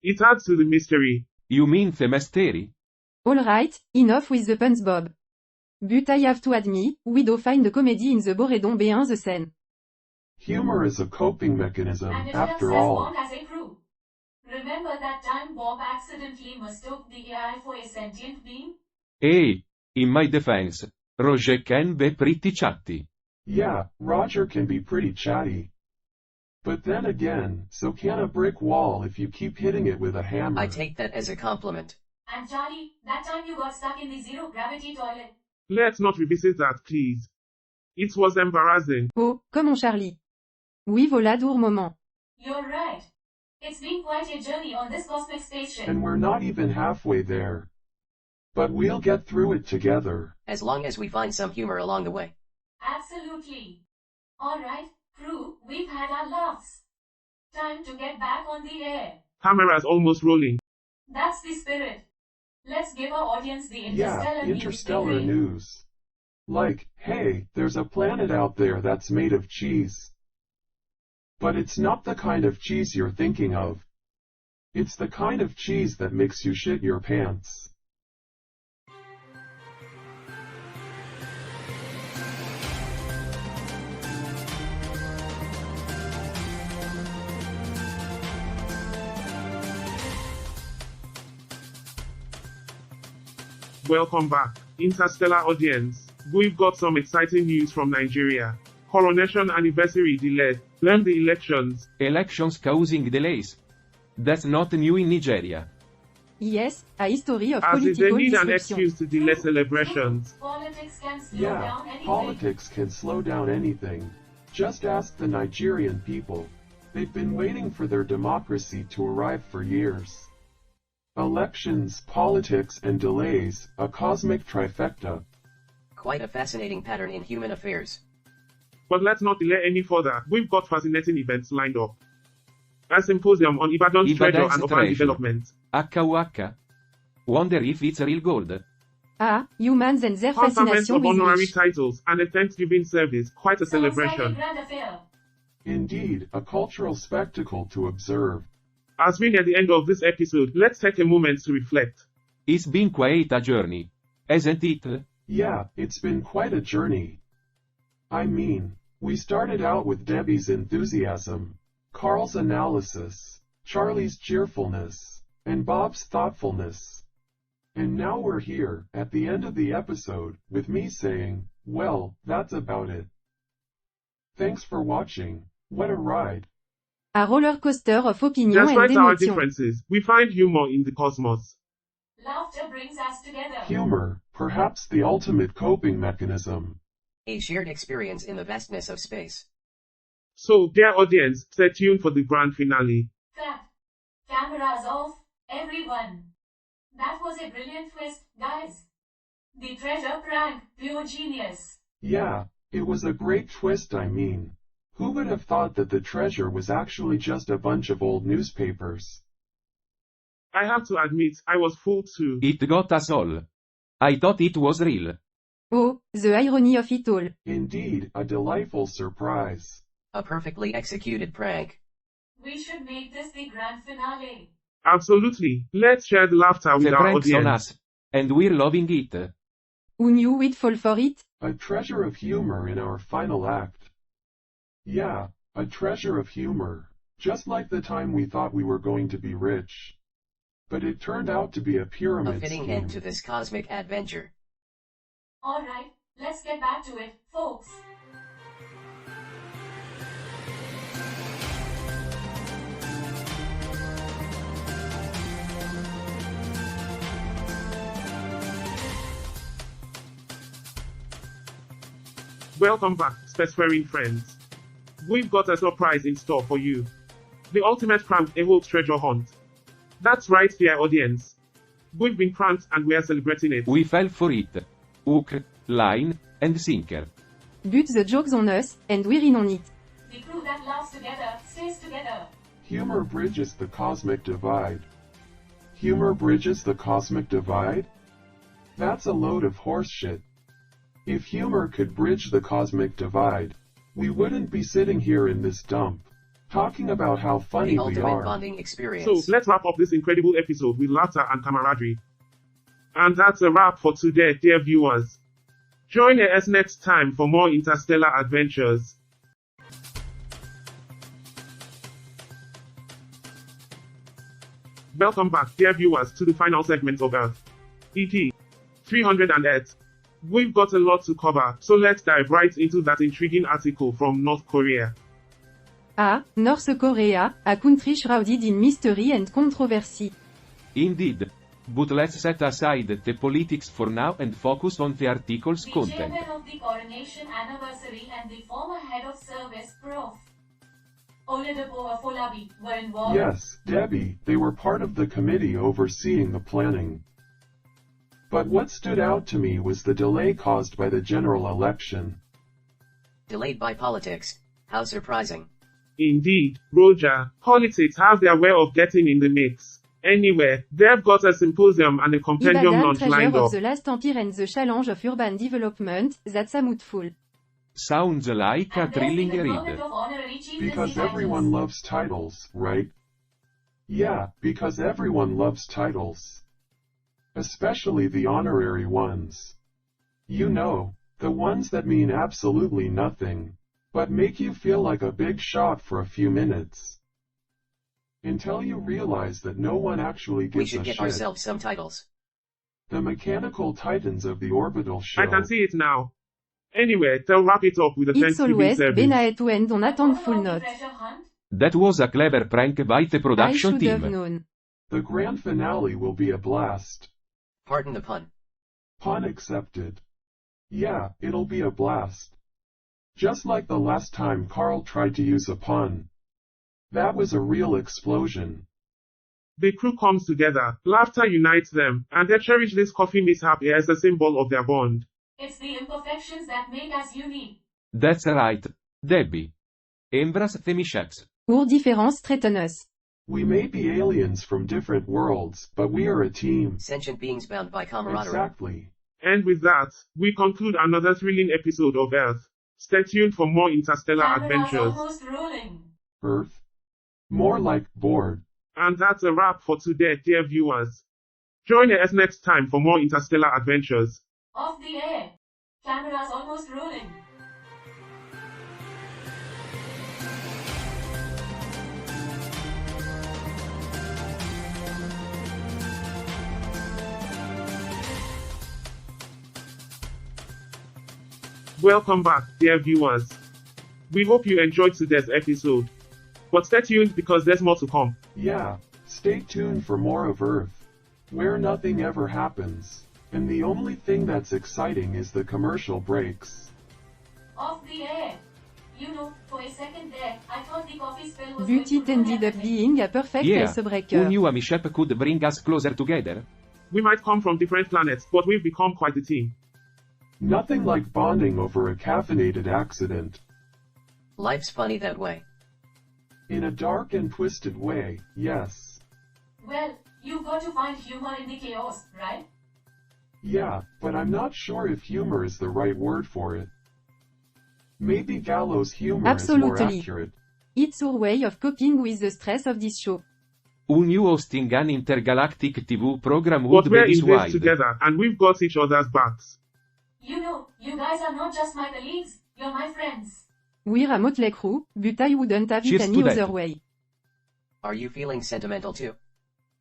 It adds to the mystery. You mean the mystery? Alright, enough with the puns, Bob. But I have to admit, we do find the comedy in the Boredon B1 the scene. Humor is a coping mechanism, And it helps after us all. bond as a crew. Remember that time Bob accidentally mistook the AI for a sentient being? Hey, in my defense, Roger can be pretty chatty. Yeah, Roger can be pretty chatty. But then again, so can a brick wall if you keep hitting it with a hammer. I take that as a compliment. And Charlie, that time you got stuck in the zero-gravity toilet. Let's not revisit that, please. It was embarrassing. Oh, comme mon Charlie. Oui, voilà dur moment. You're right. It's been quite a journey on this cosmic spaceship. And we're not even halfway there. But we'll get through it together. As long as we find some humor along the way. Absolutely. Alright, crew, we've had our laughs. Time to get back on the air. Camera's almost rolling. That's the spirit. Let's give our audience the Yeah, interstellar interstellar news. news. Like, hey, there's a planet out there that's made of cheese. But it's not the kind of cheese you're thinking of. It's the kind of cheese that makes you shit your pants. Welcome back, interstellar audience. We've got some exciting news from Nigeria. Coronation anniversary delayed. Learn the elections. Elections causing delays. That's not new in Nigeria. Yes, a history of As if they political need an disruption. excuse to delay celebrations. Politics can slow Yeah, down anything. politics can slow down anything. Just ask the Nigerian people. They've been waiting for their democracy to arrive for years. Elections, politics, and delays, a cosmic trifecta. Quite a fascinating pattern in human affairs. But let's not delay any further. We've got fascinating events lined up. A symposium on Ibadan's treasure Ibadan's and urban treasure. development. HUH. Wonder if it's real gold. Ah, humans and their Conference fascination of with honorary wish. titles and a Thanksgiving service. Quite a Sounds like a celebration. grand affair. Indeed, a cultural spectacle to observe. As we near the end of this episode, let's take a moment to reflect. It's been quite a journey. Hasn't it? Yeah, it's been quite a journey. I mean, we started out with Debbie's enthusiasm, Carl's analysis, Charlie's cheerfulness, and Bob's thoughtfulness. And now we're here, at the end of the episode, with me saying, well, that's about it. Thanks for watching. What a ride. A roller coaster of opinion and Despite our emotion. differences, we find humor in the cosmos. Laughter brings us together. Humor, perhaps the ultimate coping mechanism. A shared experience in the vastness of space. So, dear audience, stay tuned for the grand finale. Cut. Cameras off, everyone. That was a brilliant twist, guys. The treasure prank, pure genius. Yeah, it was a great twist, I mean. Who would have thought that the treasure was actually just a bunch of old newspapers? I have to admit, I was fooled too. It got us all. I thought it was real. Oh, the irony of it all. Indeed, a delightful surprise. A perfectly executed prank. We should make this the grand finale. Absolutely. Let's share the laughter with The our prank's on audience. us. And we're loving it. Who knew we'd fall for it? A treasure of humor in our final act. Yeah, a treasure of humor. Just like the time we thought we were going to be rich. But it turned out to be a pyramid A fitting scheme. end to this cosmic adventure. Alright, let's get back to it, folks. Welcome back, spacefaring friends. We've got a surprise in store for you. The ultimate prank, a whole treasure hunt. That's right, dear audience. We've been pranked and we're celebrating it. We fell for it. Hook, line, and sinker. But the joke's on us, and we're in on it. The crew that laughs together, stays together. Humor bridges the cosmic divide. Humor bridges the cosmic divide? That's a load of horseshit. If humor could bridge the cosmic divide, we wouldn't be sitting here in this dump, talking about how funny The we ultimate are. bonding experience. So, let's wrap up this incredible episode with laughter and camaraderie. And that's a wrap for today, dear viewers. Join us next time for more interstellar adventures. Welcome back, dear viewers, to the final segment of Earth. EP 308. We've got a lot to cover, so let's dive right into that intriguing article from North Korea. Ah, North Korea, a country shrouded in mystery and controversy. Indeed. But let's set aside the politics for now and focus on the article's The content. chairman of the coronation anniversary and the former head of service, Prof. Oladapo Afolabi, were involved. Yes, Debbie, they were part of the committee overseeing the planning. But what stood out to me was the delay caused by the general election. Delayed by politics. How surprising. Indeed, Roger, politics have their way of getting in the mix. Anyway, they've got a symposium and a compendium Ibadan launch treasure lined of up. the last empire and the challenge of urban development, that's a mouthful. Sounds like a And there's the thrilling deployment read. of honorary chieftaincy Because titles. everyone loves titles, right? Yeah, because everyone loves titles. Especially the honorary ones. You know, the ones that mean absolutely nothing, but make you feel like a big shot for a few minutes. Until you realize that no one actually We gives should a get shit. ourselves some titles. The mechanical titans of the orbital show. I can see it now. Anyway, they'll wrap it up with a It's Thanksgiving always service. been a to end on a What full about the note. treasure hunt? That was a clever prank by the I production should have team. known. The grand finale will be a blast. Pardon the pun. Pun accepted. Yeah, it'll be a blast. Just like the last time Carl tried to use a pun. That was a real explosion. The crew comes together, laughter unites them, and they cherish this coffee mishap as a symbol of their bond. It's the imperfections that make us unique. That's right. Debbie. Embrace the mishaps. Our difference threaten us. We may be aliens from different worlds, but we are a team. Sentient beings bound by camaraderie. Exactly. And with that, we conclude another thrilling episode of Earth. Stay tuned for more interstellar Cameras adventures. almost rolling. Earth. More like bored. And that's a wrap for today, dear viewers. Join us next time for more interstellar adventures. Off the air. Cameras almost rolling. Welcome back, dear viewers. We hope you enjoyed today's episode. But stay tuned because there's more to come. Yeah, stay tuned for more of Earth, where nothing ever happens, and the only thing that's exciting is the commercial breaks. Off the air. You know, for a second there, I thought the coffee spell was But going it to ended ruin up everything. being a perfect Yeah. icebreaker. Who knew a mishap could bring us closer together? We might come from different planets, but we've become quite a team. Nothing like bonding over a caffeinated accident. Life's funny that way. In a dark and twisted way, yes. Well, you've got to find humor in the chaos, right? Yeah, but I'm not sure if humor is the right word for it. Maybe gallows humor is more Absolutely. accurate. It's our way of coping with the stress of this show. Who knew hosting an intergalactic TV program would But we're be this in this wild? together, and we've got each other's backs. You know, you guys are not just my colleagues, you're my friends. We're a motley crew, but I wouldn't have it Cheers any to that. other way. Are you feeling sentimental too?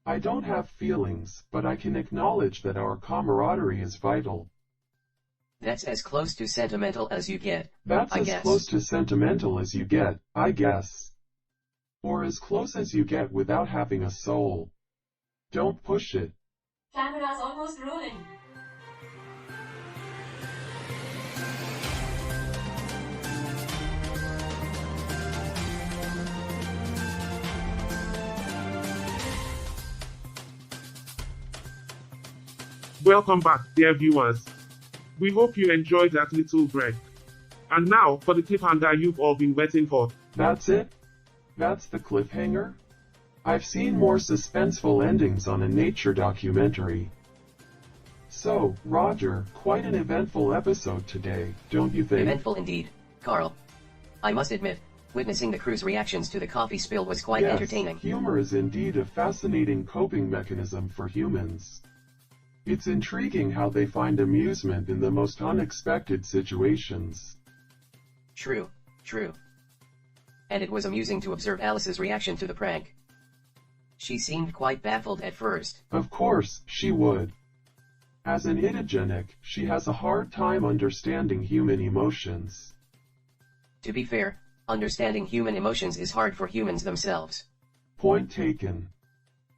I don't have feelings, but I can acknowledge that our camaraderie is vital. That's as close to sentimental as you get, That's I as guess. close to sentimental as you get, I guess. Or as close as you get without having a soul. Don't push it. Camera's almost rolling. Welcome back, dear viewers. We hope you enjoyed that little break. And now, for the cliffhanger you've all been waiting for. That's it? That's the cliffhanger? I've seen more suspenseful endings on a nature documentary. So, Roger, quite an eventful episode today, don't you think? Eventful indeed, Carl. I must admit, witnessing the crew's reactions to the coffee spill was quite Yes, entertaining. humor is indeed a fascinating coping mechanism for humans. It's intriguing how they find amusement in the most unexpected situations. True, true. And it was amusing to observe Alice's reaction to the prank. She seemed quite baffled at first. Of course, she would. As an idogenic, she has a hard time understanding human emotions. To be fair, understanding human emotions is hard for humans themselves. Point taken.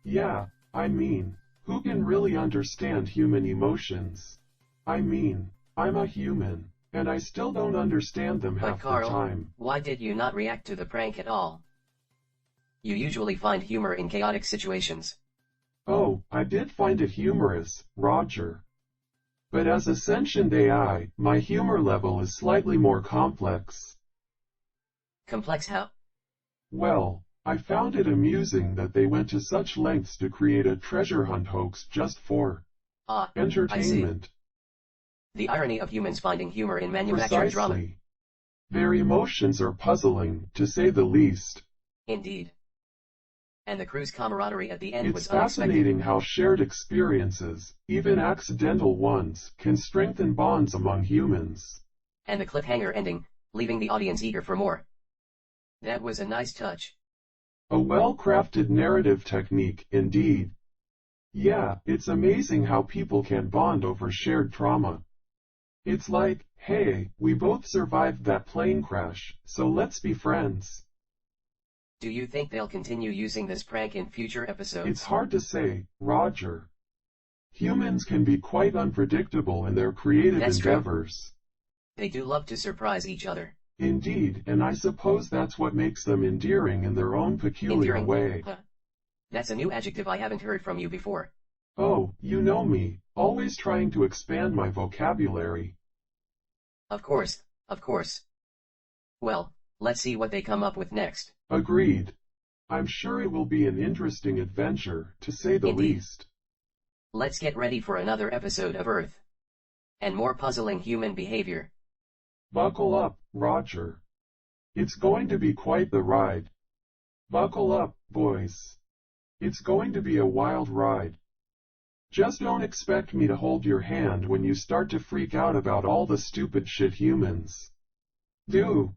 Yeah, I mean, who can really understand human emotions? I mean, I'm a human, and I still don't understand them But half the Carl, time. why did you not react to the prank at all? You usually find humor in chaotic situations. Oh, I did find it humorous, Roger. But as a sentient AI, my humor level is slightly more complex. Complex how? Well, I found it amusing that they went to such lengths to create a treasure hunt hoax just for I see. entertainment. The irony of humans finding humor in manufactured drama. Precisely. Their emotions are puzzling, to say the least. Indeed. And the crew's camaraderie at the end It's was unexpected. fascinating how shared experiences, even accidental ones, can strengthen bonds among humans. And the cliffhanger ending, leaving the audience eager for more. That was a nice touch. A well-crafted narrative technique, indeed. Yeah, it's amazing how people can bond over shared trauma. It's like, hey, we both survived that plane crash, so let's be friends. Do you think they'll continue using this prank in future episodes? It's hard to say, Roger. Humans can be quite unpredictable in their creative That's true. endeavors. They do love to surprise each other. Indeed, and I suppose that's what makes them endearing in their own peculiar Endearing. way. Huh. That's a new adjective I haven't heard from you before. Oh, you know me, always trying to expand my vocabulary. Of course, of course. Well, let's see what they come up with next. Agreed. I'm sure it will be an interesting adventure, to say the Indeed. least. Let's get ready for another episode of Earth. And more puzzling human behavior. Buckle up, Roger. It's going to be quite the ride. Buckle up, boys. It's going to be a wild ride. Just don't expect me to hold your hand when you start to freak out about all the stupid shit humans do.